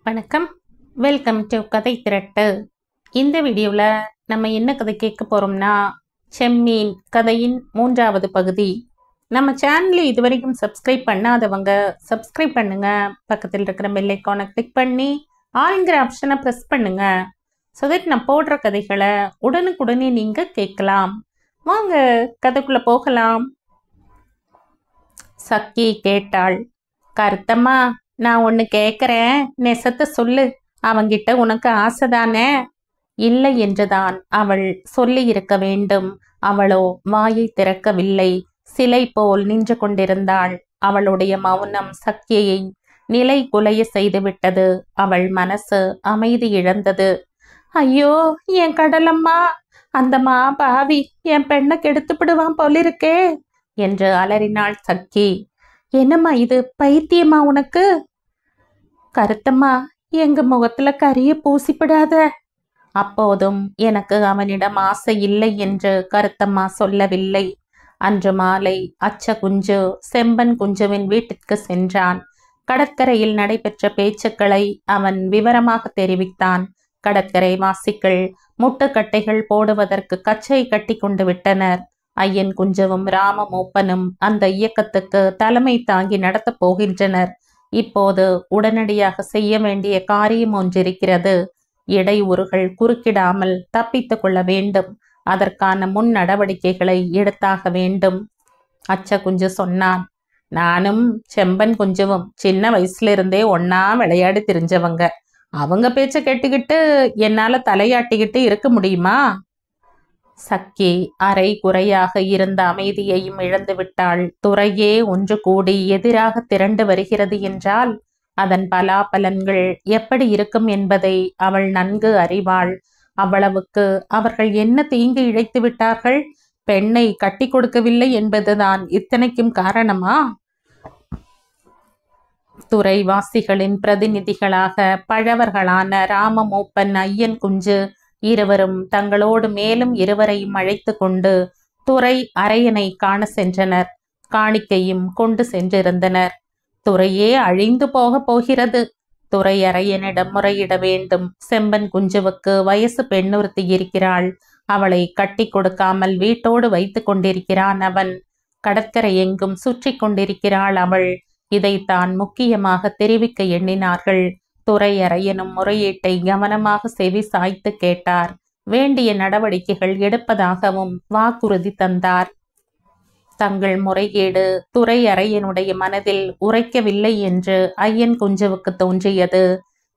வணக்கம். Welcome to கதை திரட்டு. இந்த வீடியோவில் நம்ம என்ன கதை கேட்க போகிறோம்னா, செம்மீன் கதையின் 3வது பகுதி. நம்ம சேனலில் இதுவரைக்கும் சப்ஸ்கிரைப் பண்ணாதவங்க சப்ஸ்கிரைப் பண்ணுங்க. பக்கத்தில் இருக்கிற பெல் ஐக்கானை கிளிக் பண்ணி ஆளுங்கிற ஆப்ஷனை ப்ரெஸ் பண்ணுங்க. ஸோ தட் நான் போடுற கதைகளை உடனுக்குடனே நீங்கள் கேட்கலாம். வாங்க கதைக்குள்ளே போகலாம். சக்கி கேட்டாள். கருத்தம்மா, நான் ஒன்று கேட்குறேன், நெசத்தை சொல்லு. அவங்கிட்ட உனக்கு ஆசைதானே? இல்லை என்றுதான் அவள் சொல்லி இருக்க வேண்டும். அவளோ வாயை திறக்கவில்லை. சிலை போல் நின்று கொண்டிருந்தாள். அவளுடைய மௌனம் சக்கியை நிலை குலைய செய்துவிட்டது. அவள் மனசு அமைதி இழந்தது. ஐயோ என் கடலம்மா, அந்த பாவி என் பெண்ணை கெடுத்துப்பிடுவான் போலிருக்கே என்று அலறினாள் சக்கி. என்னம்மா இது, பைத்தியமா உனக்கு? கருத்தம்மா, எங்க முகத்துல கரிய பூசிப்படாத. அப்போதும் எனக்கு அவனிடம் ஆசை இல்லை என்று கருத்தம்மா சொல்லவில்லை. அன்று மாலை அச்ச குஞ்சு செம்பன் குஞ்சுவின் வீட்டிற்கு சென்றான். கடற்கரையில் நடைபெற்ற பேச்சுக்களை அவன் விவரமாக தெரிவித்தான். கடற்கரை வாசிகள் முட்டுக்கட்டைகள் போடுவதற்கு கச்சை கட்டி கொண்டு விட்டனர். ஐயன் குஞ்சுவும் ராமமூப்பனும் அந்த இயக்கத்துக்கு தலைமை தாங்கி நடத்தப் போகின்றனர். இப்போது உடனடியாக செய்ய வேண்டிய காரியம் ஒன்றிருக்கிறது. இடையூறுகள் குறுக்கிடாமல் தப்பித்து கொள்ள வேண்டும். அதற்கான முன் நடவடிக்கைகளை எடுத்தாக வேண்டும். அச்ச குஞ்சு சொன்னான். நானும் செம்பன் குஞ்சுவும் சின்ன வயசுல இருந்தே ஒன்னா விளையாடி தெரிஞ்சவங்க. அவங்க பேச்ச கேட்டுக்கிட்டு என்னால தலையாட்டிக்கிட்டு இருக்க முடியுமா? சக்கி அரை குறையாக இருந்த அமைதியையும் இழந்து விட்டாள். துறையே ஒன்று கூடி எதிராக திரண்டு வருகிறது என்றால் அதன் பலாபலன்கள் எப்படி இருக்கும் என்பதை அவள் நன்கு அறிவாள். அவ்வளவுக்கு அவர்கள் என்ன தீங்கு இழைத்து விட்டார்கள்? பெண்ணை கட்டி கொடுக்கவில்லை என்பதுதான் இத்தனைக்கும் காரணமா? துறைவாசிகளின் பிரதிநிதிகளாக பழவர்களான ராமமூப்பன், ஐயன் குஞ்சு இருவரும் தங்களோடு மேலும் இருவரையும் அழைத்து கொண்டு துறை அரையனை காண சென்றனர். காணிக்கையும் கொண்டு சென்றிருந்தனர். துறையே அழிந்து போக போகிறது. துறை அரையனிடம் முறையிட வேண்டும். செம்பன் குஞ்சுவுக்கு வயசு பெண்ணொருத்தி இருக்கிறாள். அவளை கட்டி கொடுக்காமல் வீட்டோடு வைத்து கொண்டிருக்கிறான் அவன். கடற்கரை எங்கும் சுற்றி கொண்டிருக்கிறாள் அவள். இதைத்தான் முக்கியமாக தெரிவிக்க எண்ணினார்கள். துறை அரையனும் முறையீட்டை கவனமாக செவி சாய்த்து கேட்டார். வேண்டிய நடவடிக்கைகள் எடுப்பதாகவும் வாக்குறுதி தந்தார். தங்கள் முறைகேடு துறை அரையனுடைய மனதில் உரைக்கவில்லை என்று ஐயன் குஞ்சுவுக்கு தோன்றியது.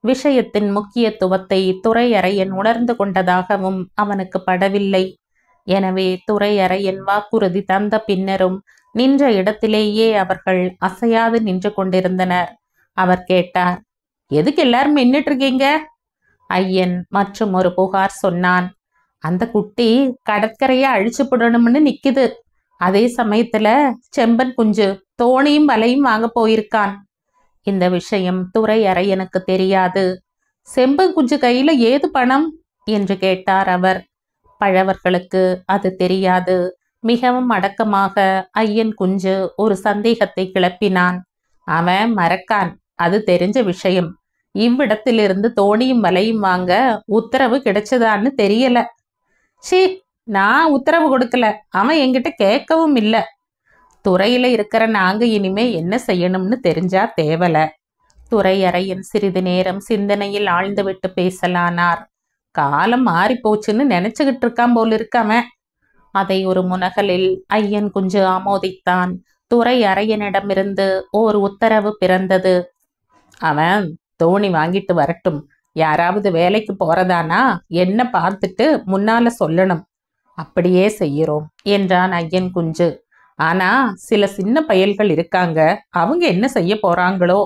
விஷயத்தின் முக்கியத்துவத்தை துறை அரையன் உணர்ந்து கொண்டதாகவும் அவனுக்கு படவில்லை. எனவே துறை அரையன் வாக்குறுதி தந்த பின்னரும் நின்ற இடத்திலேயே அவர்கள் அசையாது நின்று கொண்டிருந்தனர். அவர் கேட்டார். எதுக்கு எல்லாரும் நின்றுட்டு இருக்கீங்க? ஐயன் மற்றும் ஒரு புகார் சொன்னான். அந்த குட்டி கடற்கரையை அழிச்சு போடணும்னு நிக்குது. அதே சமயத்துல செம்பன் குஞ்சு தோணியும் வலையும் வாங்க போயிருக்கான். இந்த விஷயம் துறை அரையனுக்கு தெரியாது. செம்பன் குஞ்சு கையில ஏது பணம் என்று கேட்டார் அவர். பழவர்களுக்கு அது தெரியாது. மிகவும் அடக்கமாக ஐயன் குஞ்சு ஒரு சந்தேகத்தை கிளப்பினான். அவன் மறக்கான், அது தெரிஞ்ச விஷயம். இவ்விடத்திலிருந்து தோணியும் வலையும் வாங்க உத்தரவு கிடைச்சதான்னு தெரியல. சி, நான் உத்தரவு கொடுக்கல. அவன் என்கிட்ட கேட்கவும் இல்லை. துறையில இருக்கிற நாங்க இனிமே என்ன செய்யணும்னு தெரிஞ்சா தேவல. துறை அரையன் சிறிது நேரம் சிந்தனையில் ஆழ்ந்து விட்டு பேசலானார். காலம் மாறி போச்சுன்னு நினைச்சுக்கிட்டு இருக்கான் போல் இருக்காம. அதை ஒரு முனகலில் ஐயன் குஞ்சு ஆமோதித்தான். துறை அரையனிடமிருந்து ஓர் உத்தரவு பிறந்தது. அவன் தோணி வாங்கிட்டு வரட்டும். யாராவது வேலைக்கு போறதானா என்ன பார்த்துட்டு முன்னால சொல்லணும். அப்படியே செய்யறோம் என்றான் ஐயன் குஞ்சு. ஆனா சில சின்ன பயல்கள் இருக்காங்க, அவங்க என்ன செய்ய போறாங்களோ?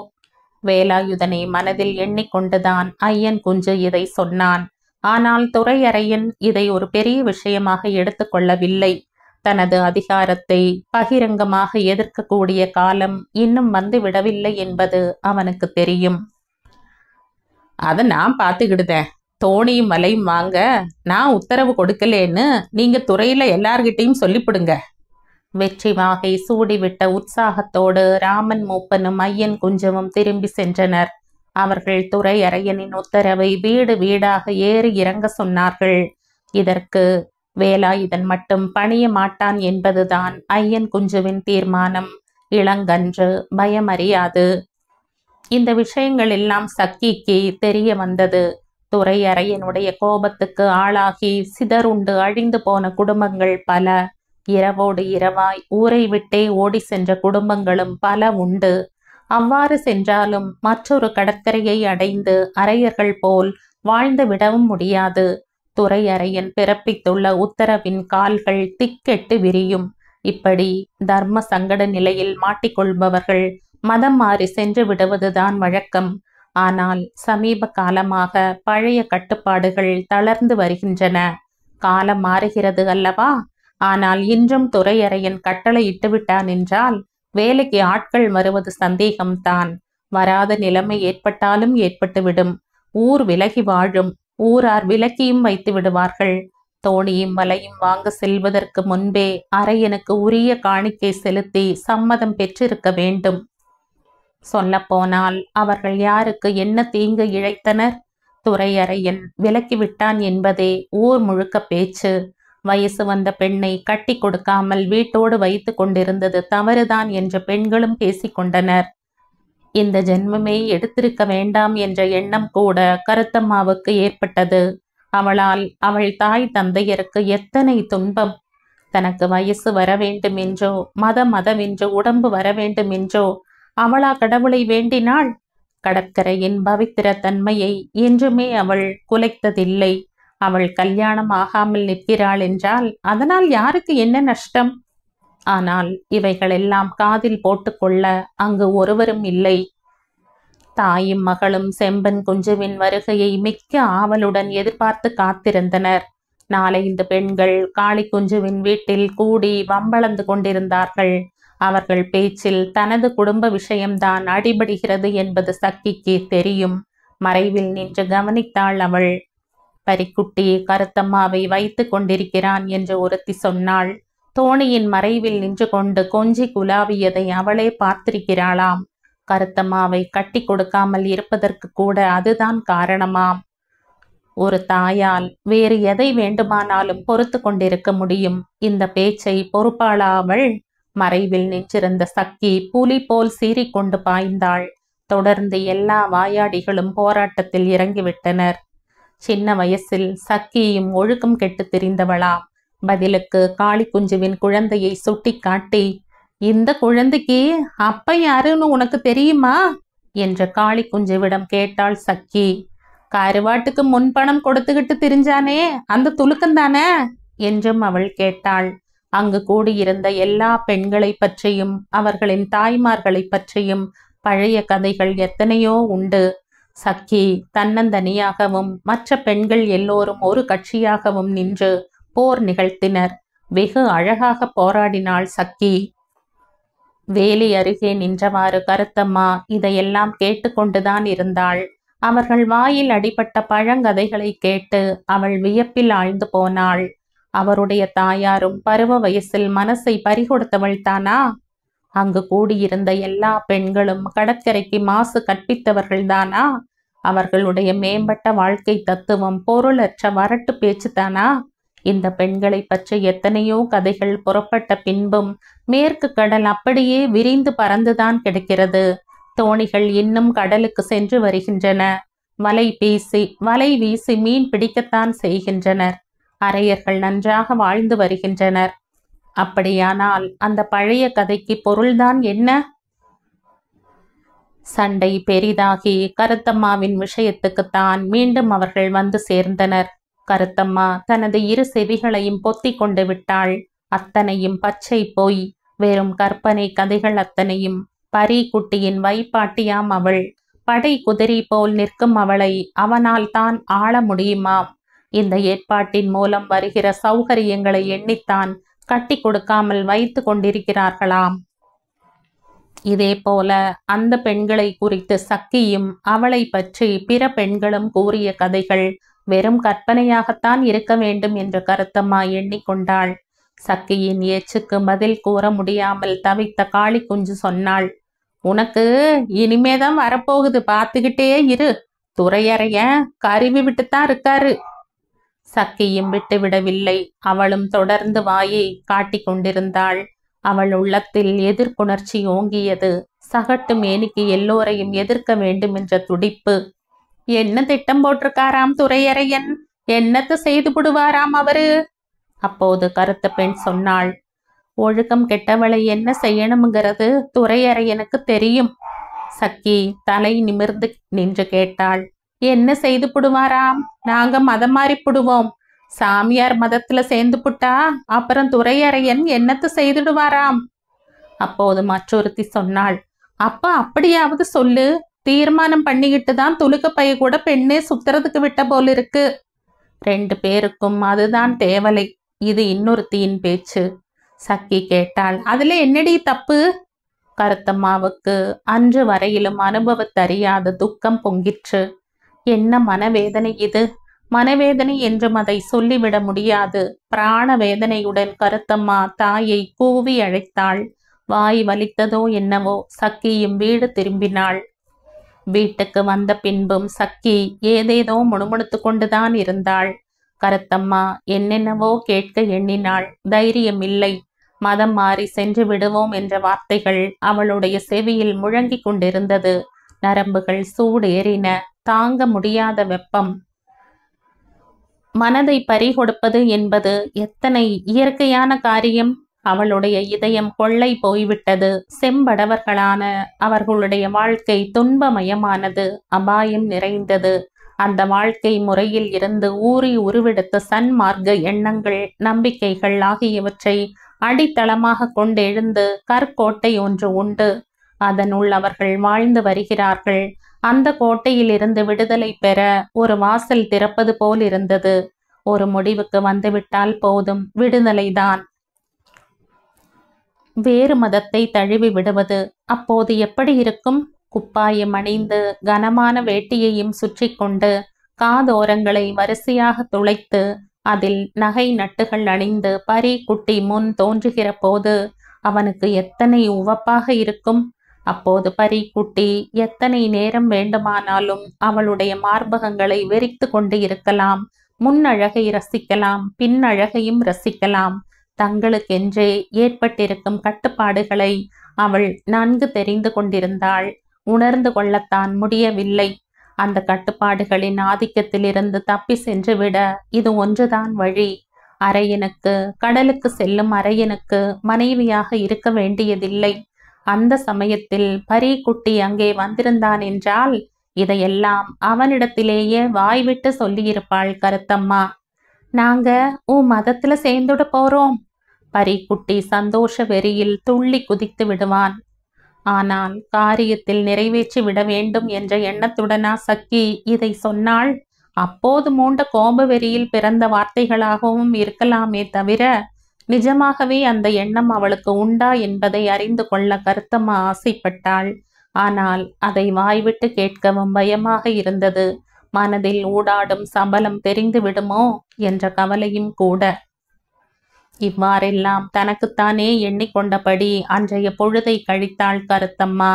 வேலாயுதனை மனதில் எண்ணிக்கொண்டுதான் ஐயன் குஞ்சு இதை சொன்னான். ஆனால் துறை அரையன் இதை ஒரு பெரிய விஷயமாக எடுத்துக்கொள்ளவில்லை. தனது அதிகாரத்தை பகிரங்கமாக எதிர்க்கக்கூடிய காலம் இன்னும் வந்து விடவில்லை என்பது அவனுக்கு தெரியும். அதை நான் பார்த்துக்கிடுதேன். தோணியும் வலையும் வாங்க நான் உத்தரவு கொடுக்கலேன்னு நீங்க துறையில எல்லார்கிட்டையும் சொல்லிவிடுங்க. வெற்றி வாகை சூடிவிட்ட உற்சாகத்தோடு ராமன் மூப்பனும் ஐயன் குஞ்சவும் திரும்பி சென்றனர். அவர்கள் துரையரையனின் உத்தரவை வீடு வீடாக ஏறி இறங்க சொன்னார்கள். இதற்கு வேலாயுதன் மட்டும் பணிய மாட்டான் என்பதுதான் ஐயன் குஞ்சுவின் தீர்மானம். இளங்கன்று பயமறியாது. இந்த விஷயங்கள் எல்லாம் சக்கிக்கு தெரிய வந்தது. துரையரையனுடைய கோபத்துக்கு ஆளாகி சிதறுண்டு அழிந்து போன குடும்பங்கள் பல. இரவோடு இரவாய் ஊரை விட்டே ஓடி சென்ற குடும்பங்களும் பல உண்டு. அவ்வாறு சென்றாலும் மற்றொரு கடற்கரையை அடைந்து அரையர்கள் போல் வாழ்ந்து விடவும் முடியாது. துரையரையன் பிறப்பித்துள்ள உத்தரவின் கால்கள் திக்கெட்டு விரியும். இப்படி தர்ம சங்கட நிலையில் மாட்டிக்கொள்பவர்கள் மதம் மாறி சென்று விடுவதுதான் வழக்கம். ஆனால் சமீப காலமாக பழைய கட்டுப்பாடுகள் தளர்ந்து வருகின்றன. காலம் மாறுகிறது அல்லவா? ஆனால் இன்றும் துரையரையன் கட்டளை இட்டுவிட்டான் என்றால் வேலைக்கு ஆட்கள் வருவது சந்தேகம்தான். வராத நிலைமை ஏற்பட்டாலும் ஏற்பட்டுவிடும். ஊர் விலகி வாழும். ஊரார் விலக்கியும் வைத்து விடுவார்கள். தோணியும் வலையும் வாங்க செல்வதற்கு முன்பே அரையனுக்கு உரிய காணிக்கை செலுத்தி சம்மதம் பெற்றிருக்க வேண்டும். சொல்லப்போனால் அவர்கள் யாருக்கு என்ன தீங்கு இழைத்தனர்? துரையரையன் விலக்கிவிட்டான் என்பதே ஊர் முழுக்க பேச்சு. வயசு வந்த பெண்ணை கட்டி கொடுக்காமல் வீட்டோடு வைத்து கொண்டிருந்தது தவறுதான் என்று பெண்களும் பேசிக்கொண்டனர். இந்த ஜென்மமே எடுத்திருக்க வேண்டாம் என்ற எண்ணம் கூட கருத்தம்மாவுக்கு ஏற்பட்டது. அவளால் அவள் தாய் தந்தையருக்கு எத்தனை துன்பம்! தனக்கு வயசு வர வேண்டும் என்றோ மதமென்று உடம்பு வர வேண்டும் என்றோ அவளா கடவுளை வேண்டினாள்? கடற்கரையின் பவித்திர தன்மையை என்றுமே அவள் குலைத்ததில்லை. அவள் கல்யாணம் ஆகாமல் நிற்கிறாள் என்றால் அதனால் யாருக்கு என்ன நஷ்டம்? ஆனால் இவைகளெல்லாம் காதில் போட்டுக்கொள்ள அங்கு ஒருவரும் இல்லை. தாயும் மகளும் செம்பன் குஞ்சுவின் வருகையை மிக்க ஆவலுடன் எதிர்பார்த்து காத்திருந்தனர். நாலைந்து பெண்கள் காளி குஞ்சுவின் வீட்டில் கூடி வம்பளந்து கொண்டிருந்தார்கள். அவர்கள் பேச்சில் தனது குடும்ப விஷயம்தான் அடிபடுகிறது என்பது சக்கிக்கு தெரியும். மறைவில் நின்று கவனித்தாள் அவள். பரிக்குட்டி கருத்தம்மாவை வைத்து கொண்டிருக்கிறான் என்று ஒருத்தி சொன்னாள். தோணியின் மறைவில் நின்று கொண்டு கொஞ்சி குலாவியதை அவளே பார்த்திருக்கிறாளாம். கருத்தம்மாவை கட்டி கொடுக்காமல் இருப்பதற்கு கூட அதுதான் காரணமாம். ஒரு தாயால் வேறு எதை வேண்டுமானாலும் பொறுத்து கொண்டிருக்க முடியும். இந்த பேச்சை பொறுப்பாளா அவள்? மறைவில் நின்றிருந்த சக்கி புலி போல் சீறிக்கொண்டு பாய்ந்தாள். தொடர்ந்து எல்லா வாயாடிகளும் போராட்டத்தில் இறங்கிவிட்டனர். சின்ன வயசில் சக்கியும் ஒழுக்கம் கெட்டு திரிந்தவளாம். பதிலுக்கு காளி குஞ்சுவின் குழந்தையை சுட்டி காட்டி, இந்த குழந்தைக்கு அப்பா யாருன்னு உனக்கு தெரியுமா என்று காளி குஞ்சுவிடம் கேட்டாள் சக்கி. கருவாட்டுக்கு முன்பணம் கொடுத்துக்கிட்டு திரிஞ்சானே அந்த துலுக்கந்தானே என்றும் அவள் கேட்டாள். அங்கு கூடியிருந்த எல்லா பெண்களை பற்றியும் அவர்களின் தாய்மார்களை பற்றியும் பழைய கதைகள் எத்தனையோ உண்டு. சக்கி தன்னந்தனியாகவும் மற்ற பெண்கள் எல்லோரும் ஒரு கட்சியாகவும் நின்று போர் நிகழ்த்தினர். வெகு அழகாக போராடினாள் சக்கி. வேலி அருகே நின்றவாறு கருத்தம்மா இதையெல்லாம் கேட்டுக்கொண்டுதான் இருந்தாள். அவர்கள் வாயில் அடிபட்ட பழங்கதைகளை கேட்டு அவள் வியப்பில் ஆழ்ந்து போனாள். அவருடைய தாயாரும் பருவ வயசில் மனசை பறிகொடுத்தவள் தானா? அங்கு கூடியிருந்த எல்லா பெண்களும் கடற்கரைக்கு மாசு கற்பித்தவர்கள்தானா? அவர்களுடைய மேம்பட்ட வாழ்க்கை தத்துவம் பொருளற்ற வரட்டு பேச்சுதானா? இந்த பெண்களை பற்றி எத்தனையோ கதைகள் புறப்பட்ட பின்பும் மேற்கு கடல் அப்படியே விரிந்து பறந்துதான் கிடக்கிறது. தோணிகள் இன்னும் கடலுக்கு சென்று வருகின்றன. வலை வீசி மீன் பிடிக்கத்தான் செய்கின்றனர். அரையர்கள் நன்றாக வாழ்ந்து வருகின்றனர். அப்படியானால் அந்த பழைய கதைக்கு பொருள்தான் என்ன? சண்டை பெரிதாகி கருத்தம்மாவின் விஷயத்துக்குத்தான் மீண்டும் அவர்கள் வந்து சேர்ந்தனர். கருத்தம்மா தனது இரு செவிகளையும் பொத்தி கொண்டு விட்டாள். அத்தனையும் பச்சை பொய், வெறும் கற்பனை கதைகள் அத்தனையும். பரி குட்டியின் வைப்பாட்டியாம் அவள். படை குதிரை போல் நிற்கும் அவளை அவனால் தான் ஆள முடியுமாம். இந்த ஏற்பாட்டின் மூலம் வருகிற சௌகரியங்களை எண்ணித்தான் கட்டி கொடுக்காமல் வைத்து கொண்டிருக்கிறார்களாம். இதே போல அந்த பெண்களை குறித்து சக்கியும் அவளை பற்றி பிற பெண்களும் கூறிய கதைகள் வெறும் கற்பனையாகத்தான் இருக்க வேண்டும் என்று கருத்தம்மா எண்ணிக்கொண்டாள். சக்கியின் ஏச்சுக்கு பதில் கூற முடியாமல் தவித்த காளி குஞ்சு சொன்னாள், உனக்கு இனிமேதான் வரப்போகுது, பார்த்துக்கிட்டே இரு. துரையறைய கருவி விட்டுத்தான் இருக்காரு. சக்கியும் விட்டு விடவில்லை. அவளும் தொடர்ந்து வாயை காட்டிக் கொண்டிருந்தாள். அவள் உள்ளத்தில் எதிர்ப்புணர்ச்சி ஓங்கியது. சகட்டு மேனிக்கு எல்லோரையும் எதிர்க்க வேண்டும் என்ற துடிப்பு. என்ன திட்டம் போட்டிருக்காராம் துரையறையன்? என்னத்து செய்து விடுவாராம் அவரு? அப்போது கருத்த பெண் சொன்னாள், ஒழுக்கம் கெட்டவளை என்ன செய்யணுங்கிறது துரையறையனுக்கு தெரியும். சக்கி தலை நிமிர்ந்து நின்று கேட்டாள், என்ன செய்து புடுவாராம்? நாங்க மதம் மாறி புடுவோம். சாமியார் மதத்துல சேர்ந்து புட்டா அப்புறம் துரையறையன் என்னத்து செய்துடுவாராம்? அப்போது மற்றொருத்தி சொன்னாள், அப்ப அப்படியாவது சொல்லு. தீர்மானம் பண்ணிக்கிட்டு தான் துலுக்க பைய கூட பெண்ணே சுத்துறதுக்கு விட்ட போல இருக்கு. 2 பேருக்கும் அதுதான் தேவலை. இது இன்னொருத்தியின் பேச்சு. சக்கி கேட்டாள், அதுல என்னடி தப்பு? கருத்தம்மாவுக்கு அன்று வரையிலும் அனுபவத்தறியாத துக்கம் பொங்கிற்று. என்ன மனவேதனை இது? மனவேதனை என்றும் அதை சொல்லிவிட முடியாது. பிராண வேதனையுடன் கருத்தம்மா தாயை கூவி அழைத்தாள். வாய் வலித்ததோ என்னவோ சக்கியும் வீடு திரும்பினாள். வீட்டுக்கு வந்த பின்பும் சக்கி ஏதேதோ முணுமுணுத்து கொண்டுதான் இருந்தாள். கருத்தம்மா என்னென்னவோ கேட்க எண்ணினாள். தைரியம் இல்லை. மதம் மாறி சென்று விடுவோம் என்ற வார்த்தைகள் அவளுடைய செவியில் முழங்கிக் கொண்டிருந்தது. நரம்புகள் சூடேறின. தாங்க முடியாத வெப்பம். மனதை பறிகொடுப்பது என்பது எத்தனை இயற்கையான காரியம்! அவளுடைய இதயம் கொள்ளை போய்விட்டது. செம்படவர்களான அவர்களுடைய வாழ்க்கை துன்பமயமானது, அபாயம் நிறைந்தது. அந்த வாழ்க்கை முறையில் இருந்து ஊறி உருவெடுத்த சன்மார்க்க எண்ணங்கள், நம்பிக்கைகள் ஆகியவற்றை அடித்தளமாக கொண்டெழுந்து கற்கோட்டை ஒன்று உண்டு. அதனுள் அவர்கள் வாழ்ந்து வருகிறார்கள். அந்த கோட்டையில் இருந்து விடுதலை பெற ஒரு வாசல் திறப்பது போல் இருந்தது. ஒரு முடிவுக்கு வந்துவிட்டால் போதும், விடுதலைதான். வேறு மதத்தை தழுவி விடுவது அப்போது எப்படி இருக்கும்? குப்பாயம் அணிந்து கனமான வேட்டியையும் சுற்றி கொண்டு காதோரங்களை வரிசையாக துளைத்து அதில் நகை நட்டுகள் அணிந்து பரி குட்டி முன் தோன்றுகிற போது அவனுக்கு எத்தனை உவப்பாக இருக்கும்! அப்போது பரி குட்டி எத்தனை நேரம் வேண்டுமானாலும் அவளுடைய மார்பகங்களை வெறித்து கொண்டு இருக்கலாம். முன்னழகை ரசிக்கலாம், பின்னழகையும் ரசிக்கலாம். தங்களுக்கென்றே ஏற்பட்டிருக்கும் கட்டுப்பாடுகளை அவள் நன்கு தெரிந்து கொண்டிருந்தாள். உணர்ந்து கொள்ளத்தான் முடியவில்லை. அந்த கட்டுப்பாடுகளின் ஆதிக்கத்திலிருந்து தப்பி சென்றுவிட இது ஒன்றுதான் வழி. அரையனுக்கு, கடலுக்கு செல்லும் அரையனுக்கு மனைவியாக இருக்க வேண்டியதில்லை. அந்த சமயத்தில் பரி குட்டி அங்கே வந்திருந்தான் என்றால் இதையெல்லாம் அவனிடத்திலேயே வாய்விட்டு சொல்லியிருப்பாள் கருத்தம்மா. நாங்க உன் மதத்துல சேர்ந்துட போறோம். பரிக்குட்டி சந்தோஷ வெறியில் துள்ளி குதித்து விடுவான். ஆனால் காரியத்தில் நிறைவேற்றி விட வேண்டும் என்ற எண்ணத்துடனா சக்கி இதை சொன்னாள்? அப்போது மூண்ட கோப வெறியில் பிறந்த வார்த்தைகளாகவும் இருக்கலாமே தவிர நிஜமாகவே அந்த எண்ணம் அவளுக்கு உண்டா என்பதை அறிந்து கொள்ள கருத்தம்மா ஆசைப்பட்டாள். ஆனால் அதை வாய்விட்டு கேட்கவும் பயமாக இருந்தது. மனதில் ஊடாடும் சபலம் தெரிந்து விடுமோ என்ற கவலையும் கூட. இவ்வாறெல்லாம் தனக்குத்தானே எண்ணிக்கொண்டபடி அன்றைய பொழுதை கழித்தாள் கருத்தம்மா.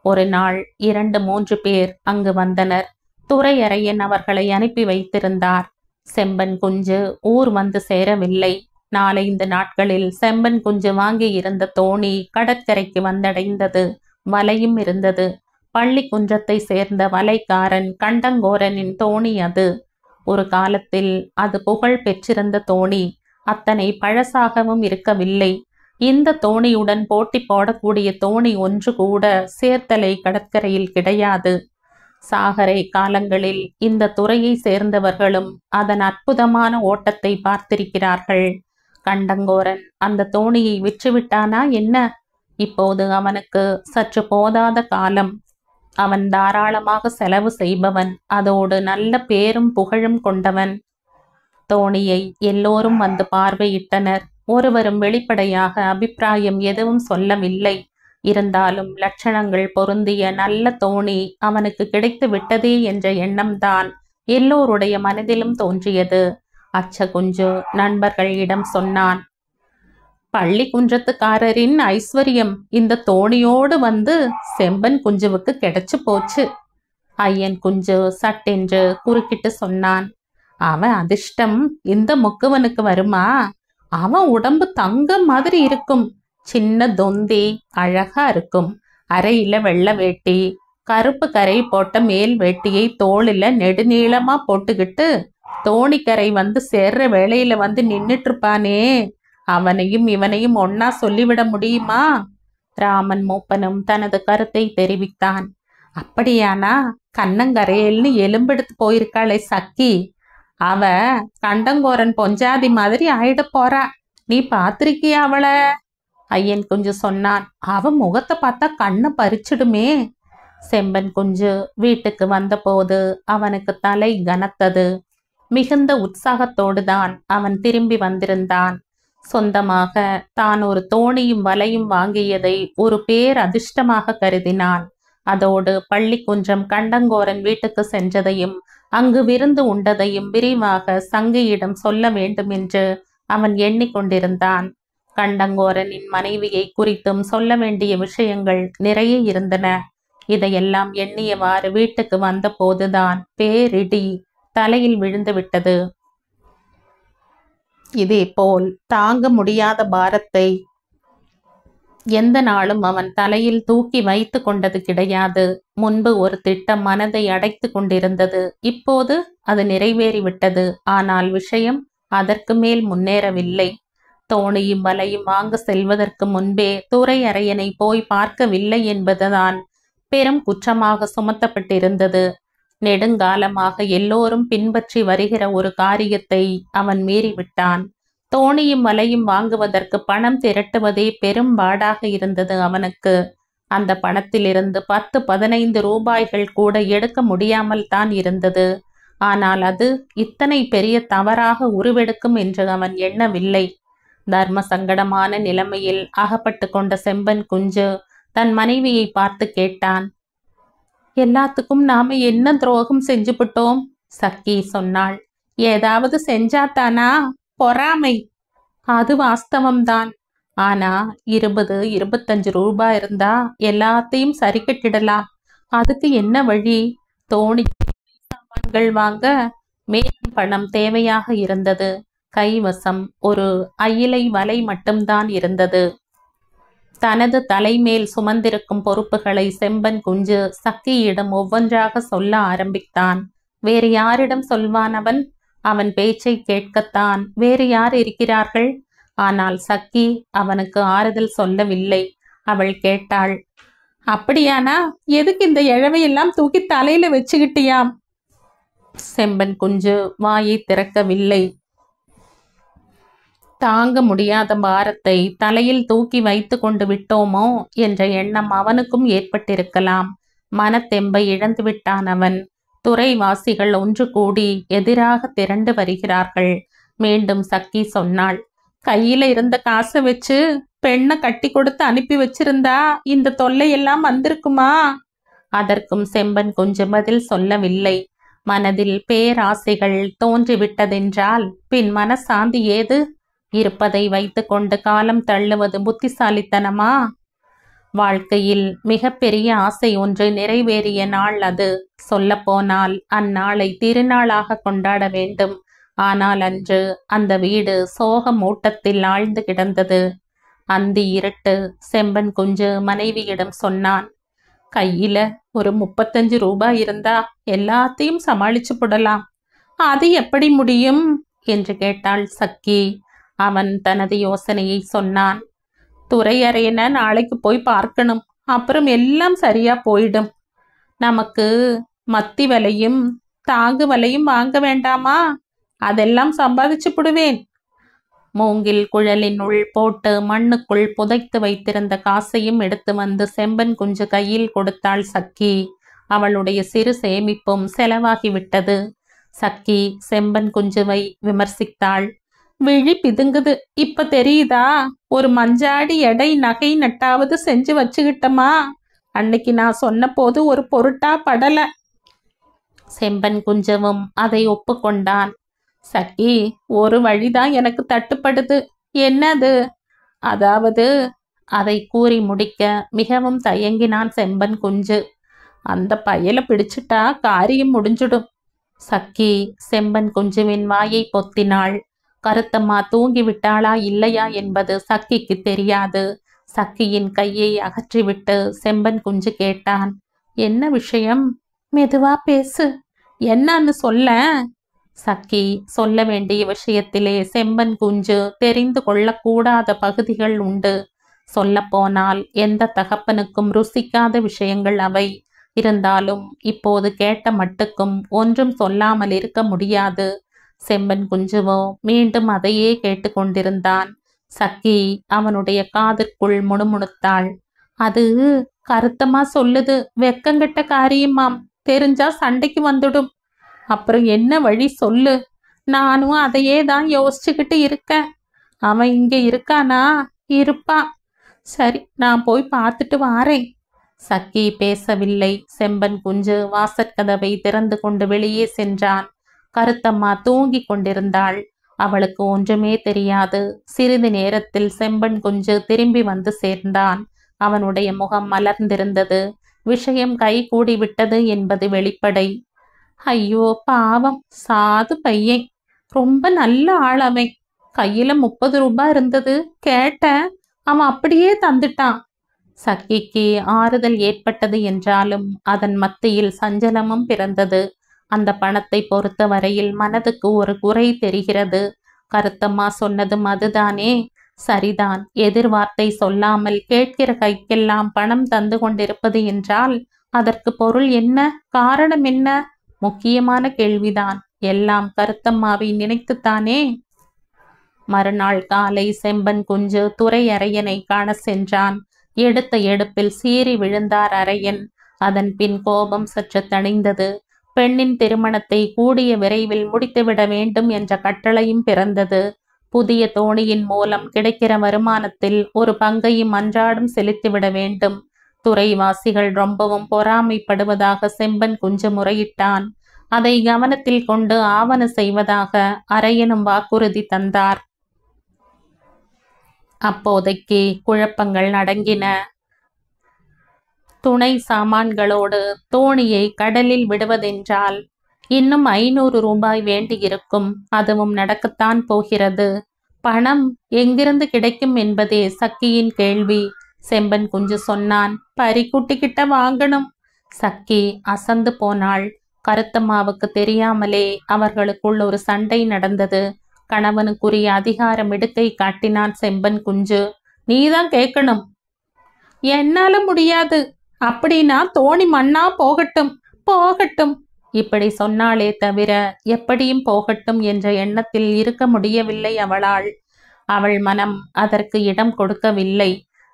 ஒரு நாள் 2-3 பேர் அங்கு வந்தனர். துரையறையன் அவர்களை அனுப்பி வைத்திருந்தார். செம்பன் குஞ்சு ஊர் வந்து சேரவில்லை. 4-5 நாட்களில் செம்பன் குஞ்சு வாங்கி இருந்த தோணி கடற்கரைக்கு வந்தடைந்தது. வலையும் இருந்தது. பள்ளி குன்றத்தை சேர்ந்த வலைக்காரன் கண்டங்கோரனின் தோணி அது. ஒரு காலத்தில் அது புகழ் பெற்றிருந்த தோணி. அத்தனை பழசாகவும் இருக்கவில்லை. இந்த தோணியுடன் போட்டி போடக்கூடிய தோணி ஒன்று கூட சேர்த்தலை கடற்கரையில் கிடையாது. சாகரை காலங்களில் இந்த துறையை சேர்ந்தவர்களும் அதன் அற்புதமான ஓட்டத்தை பார்த்திருக்கிறார்கள். கண்டங்கோரன் அந்த தோணியை விற்றுவிட்டானா என்ன? இப்போது அவனுக்கு சற்று போதாத காலம். அவன் தாராளமாக செலவு செய்பவன். அதோடு நல்ல பேரும் புகழும் கொண்டவன். தோணியை எல்லோரும் வந்து பார்வையிட்டனர். ஒருவரும் வெளிப்படையாக அபிப்பிராயம் எதுவும் சொல்லவில்லை. இருந்தாலும் லட்சணங்கள் பொருந்திய நல்ல தோணி அவனுக்கு கிடைத்து விட்டதே என்ற எண்ணம்தான் எல்லோருடைய மனதிலும் தோன்றியது. அச்ச குஞ்சு நண்பர்களிடம் சொன்னான். பள்ளி குன்றத்துக்காரரின் ஐஸ்வர்யம் இந்த தோணியோடு வந்து செம்பன் குஞ்சுவுக்கு கிடைச்சு போச்சு. ஐயன் குஞ்சு சட்டென்று குறுக்கிட்டு சொன்னான். அவன் அதிர்ஷ்டம் இந்த முக்குவனுக்கு வருமா? அவன் உடம்பு தங்கம் மாதிரி இருக்கும். சின்ன தொந்தி அழகா இருக்கும். அரையில வெள்ளை வேட்டி, கருப்பு கரை போட்ட மேல் வேட்டியை தோளில நெடுநீளமா போட்டுக்கிட்டு தோணிக்கரை வந்து சேர்ற வேளையில வந்து நின்னுட்டு இருப்பானே, அவனையும் இவனையும் ஒன்னா சொல்லிவிட முடியுமா? ராமன் மூப்பனும் தனது கருத்தை தெரிவித்தான். அப்படியானா கண்ணங்கரையல்னு எலும்பெடுத்து போயிருக்காளே சக்கி, அவ கண்டங்கோரன் பொஞ்சாதி மாதிரி ஆயிட போறா. நீ பாத்திருக்கியா அவள? ஐயன் குஞ்சு சொன்னான். அவன் முகத்தை பார்த்தா கண்ணை பறிச்சிடுமே. செம்பன் குஞ்சு வீட்டுக்கு வந்தபோது அவனுக்கு தலை கனத்தது. மிகுந்த உற்சாகத்தோடு தான் அவன் திரும்பி வந்திருந்தான். சொந்தமாக தான் ஒரு தோணியும் வலையும் வாங்கியதை ஒரு பேர் அதிர்ஷ்டமாக கருதினான். அதோடு பள்ளி குன்றம் கண்டங்கோரன் வீட்டுக்கு சென்றதையும் அங்கு விருந்து உண்டதையும் விரிவாக சங்கியிடம் சொல்ல வேண்டும் என்று அவன் எண்ணிக்கொண்டிருந்தான். கண்டங்கோரனின் மனைவியை குறித்தும் சொல்ல வேண்டிய விஷயங்கள் நிறைய இருந்தன. இதையெல்லாம் எண்ணியவாறு வீட்டுக்கு வந்த போதுதான் பேரிடி தலையில் விழுந்து விட்டது. இதேபோல் தாங்க முடியாத பாரத்தை எந்த நாளும் அவன் தலையில் தூக்கி வைத்து கொண்டது கிடையாது. முன்பு ஒரு திட்டம் மனதை அடைத்து கொண்டிருந்தது. இப்போது அது நிறைவேறிவிட்டது. ஆனால் விஷயம் அதற்கு மேல் முன்னேறவில்லை. தோணியும் வலையும் வாங்க செல்வதற்கு முன்பே துரை அரையனை போய் பார்க்கவில்லை என்பதுதான் பெரும் குற்றமாக சுமத்தப்பட்டிருந்தது. நெடுங்காலமாக எல்லோரும் பின்பற்றி வருகிற ஒரு காரியத்தை அவன் மீறிவிட்டான். தோணியும் வலையும் வாங்குவதற்கு பணம் திரட்டுவதே பெரும் பாடாக இருந்தது அவனுக்கு. அந்த பணத்திலிருந்து 10-15 ரூபாய்கள் கூட எடுக்க முடியாமல் தான் இருந்தது. ஆனால் அது இத்தனை பெரிய தவறாக உருவெடுக்கும் என்று அவன் எண்ணவில்லை. தர்ம சங்கடமான நிலைமையில் அகப்பட்டு கொண்ட செம்பன் குஞ்சு தன் மனைவியை பார்த்து கேட்டான். எல்லாத்துக்கும் நாம என்ன துரோகம் செஞ்சுபிட்டோம்? சக்கி சொன்னாள். ஏதாவது செஞ்சாத்தானா? பொறாமை. அது வாஸ்தவம்தான். ஆனா 20-25 ரூபாய் இருந்தா எல்லாத்தையும் சரி கட்டிடலாம். அதுக்கு என்ன வழி? தோணி சாமான்கள் வாங்க மேலும் பணம் தேவையாக இருந்தது. கைவசம் ஒரு அயிலை வலை மட்டும்தான் இருந்தது. தனது தலைமேல் சுமந்திருக்கும் பொறுப்புகளை செம்பன் குஞ்சு சக்கியிடம் ஒவ்வொன்றாக சொல்ல ஆரம்பித்தான். வேறு யாரிடம் சொல்வான் அவன்? அவன் பேச்சை கேட்கத்தான் வேறு யார் இருக்கிறார்கள்? ஆனால் சக்கி அவனுக்கு ஆறுதல் சொல்லவில்லை. அவள் கேட்டாள். அப்படியானா எதுக்கு இந்த இழவையெல்லாம் தூக்கி தலையில வச்சுக்கிட்டியாம்? செம்பன் குஞ்சு வாயை திறக்கவில்லை. தாங்க முடியாத பாரத்தை தலையில் தூக்கி வைத்து கொண்டு விட்டோமோ என்ற எண்ணம் அவனுக்கும் ஏற்பட்டிருக்கலாம். மனத்தெம்பை இழந்து விட்டான் அவன். துறைவாசிகள் ஒன்று கூடி எதிராக திரண்டு வருகிறார்கள். மீண்டும் சக்கி சொன்னாள். கையில இருந்த காசை வச்சு பெண்ணை கட்டி கொடுத்து அனுப்பி வச்சிருந்தா இந்த தொல்லையெல்லாம் வந்திருக்குமா? அதற்கும் செம்பன் கொஞ்சம் பதில் சொல்லவில்லை. மனதில் பேராசைகள் தோன்றிவிட்டதென்றால் பின் மனசாந்தி ஏது? இருப்பதை வைத்து கொண்டு காலம் தள்ளுவது புத்திசாலித்தனமா? வாழ்க்கையில் மிக பெரிய ஆசை ஒன்று நிறைவேறிய நாள் அது. சொல்லப்போனால் அந்நாளை திருநாளாக கொண்டாட வேண்டும். ஆனால் அன்று அந்த வீடு சோக மூட்டத்தில் ஆழ்ந்து கிடந்தது. அந்தி இருட்டு. செம்பன் குஞ்சு மனைவியிடம் சொன்னான். கையில ஒரு 35 ரூபாய் இருந்தா எல்லாத்தையும் சமாளிச்சு போடலாம். அது எப்படி முடியும் என்று கேட்டாள் சக்கி. அவன் தனது யோசனையை சொன்னான். துரையறையனை நாளைக்கு போய் பார்க்கணும். அப்புறம் எல்லாம் சரியா போயிடும். நமக்கு மத்தி வலையும் தாங்கு வலையும் வாங்க வேண்டாமா? அதெல்லாம் சம்பாதிச்சு போடுவேன். மூங்கில் குழலின் உள் போட்டு மண்ணுக்குள் புதைத்து வைத்திருந்த காசையும் எடுத்து வந்து செம்பன் குஞ்சு கையில் கொடுத்தாள் சக்கி. அவளுடைய சிறு சேமிப்பும் செலவாகிவிட்டது. சக்கி செம்பன் குஞ்சுவை விமர்சித்தாள். விழி பிதுங்குது. இப்ப தெரியுதா? ஒரு மஞ்சாடி எடை நகை நட்டாவது செஞ்சு வச்சுக்கிட்டமா? அன்னைக்கு நான் சொன்ன போது ஒரு பொருட்டா படல. செம்பன் குஞ்சவும் அதை ஒப்புக்கொண்டான். சக்கி, ஒரு வழிதான் எனக்கு தட்டுப்படுது. என்னது? அதாவது அதை கூறி முடிக்க மிகவும் தயங்கினான் செம்பன் குஞ்சு. அந்த பயலை பிடிச்சிட்டா காரியம் முடிஞ்சிடும். சக்கி செம்பன் குஞ்சுவின் வாயை பொத்தினாள். கருத்தம்மா தூங்கிவிட்டாளா இல்லையா என்பது சக்கிக்கு தெரியாது. சக்கியின் கையை அகற்றிவிட்டு செம்பன் குஞ்சு கேட்டான், என்ன விஷயம்? மெதுவா பேசு, என்னன்னு சொல்ல. சக்கி சொல்ல வேண்டிய விஷயத்திலே செம்பன் குஞ்சு தெரிந்து கொள்ளக்கூடாத பகுதிகள் உண்டு. சொல்லப்போனால் எந்த தகப்பனுக்கும் ருசிக்காத விஷயங்கள் அவை. இருந்தாலும் இப்போது கேட்ட மட்டுக்கும் ஒன்றும் சொல்லாமல் இருக்க முடியாது. செம்பன் குஞ்சுவோ மீண்டும் அதையே கேட்டுக்கொண்டிருந்தான். சக்கி அவனுடைய காதிற்குள் முணுமுணுத்தாள், அது கருத்தமா சொல்லுது, வெக்கங்கெட்ட காரியமாம், தெரிஞ்சா சண்டைக்கு வந்துடும். அப்புறம் என்ன வழி சொல்லு? நானும் அதையே தான் யோசிச்சுக்கிட்டு இருக்கேன். அவன் இங்க இருக்கானா? இருப்பா. சரி, நான் போய் பார்த்துட்டு வாரேன். சக்கி பேசவில்லை. செம்பன் குஞ்சு வாசற்கதவை திறந்து கொண்டு வெளியே சென்றான். கருத்தம்மா தூங்கி கொண்டிருந்தாள். அவளுக்கு ஒன்றுமே தெரியாது. சிறிது நேரத்தில் செம்பன் குஞ்சு திரும்பி வந்து சேர்ந்தான். அவனுடைய முகம் மலர்ந்திருந்தது. விஷயம் கை கூடி விட்டது என்பது வெளிப்படை. ஐயோ பாவம், சாது பையன், ரொம்ப நல்ல ஆள் அவன். கையில 30 ரூபாய் இருந்தது, கேட்டேன், அவன் அப்படியே தந்துட்டான். சக்கிக்கு ஆறுதல் ஏற்பட்டது என்றாலும் அதன் மத்தியில் சஞ்சலமும் பிறந்தது. அந்த பணத்தை பொறுத்த வரையில் மனதுக்கு ஒரு குறை தெரிகிறது. கருத்தம்மா சொன்னதும் அதுதானே? சரிதான். எதிர்வார்த்தை சொல்லாமல் கேட்கிற கைக்கெல்லாம் பணம் தந்து கொண்டிருப்பது என்றால் அதற்கு பொருள் என்ன? காரணம் என்ன? முக்கியமான கேள்விதான். எல்லாம் கருத்தம்மாவை நினைத்துத்தானே. மறுநாள் காலை செம்பன் குஞ்சு துரை அரையனை காண சென்றான். எடுத்த எடுப்பில் சீறி விழுந்தார் அரையன். அதன் பின் கோபம் சற்று தணிந்தது. பெண்ணின் திருமணத்தை கூடிய விரைவில் முடித்துவிட வேண்டும் என்ற கட்டளையும் பிறந்தது. புதிய தோணியின் மூலம் கிடைக்கிற வருமானத்தில் ஒரு பங்கையும் அன்றாடம் செலுத்திவிட வேண்டும். துறைவாசிகள் ரொம்பவும் பொறாமைப்படுவதாக செம்பன் குஞ்சு முறையிட்டான். அதை கவனத்தில் கொண்டு ஆவண செய்வதாக அரையனும் வாக்குறுதி தந்தார். அப்போதைக்கு குழப்பங்கள் அடங்கின. துணை சாமான்களோடு தோணியை கடலில் விடுவதென்றால் இன்னும் 500 ரூபாய் வேண்டியிருக்கும். அதுவும் நடக்கத்தான் போகிறது. பணம் எங்கிருந்து கிடைக்கும் என்பதே சக்கியின் கேள்வி. செம்பன் குஞ்சு சொன்னான், பறிக்குட்டிக்கிட்ட வாங்கணும். சக்கி அசந்து போனாள். கருத்தம்மாவுக்கு தெரியாமலே அவர்களுக்குள் ஒரு சண்டை நடந்தது. கணவனுக்குரிய அதிகாரம் இடுக்கை காட்டினான் செம்பன் குஞ்சு. நீதான் கேட்கணும். என்னால முடியாது. அப்படின்னா தோணி மண்ணா போகட்டும், போகட்டும். இப்படி சொன்னாலே தவிர எப்படியும் போகட்டும் என்ற எண்ணத்தில் இருக்க முடியவில்லை அவளால். அவள் மனம் அதற்கு இடம் கொடுக்கவில்லை.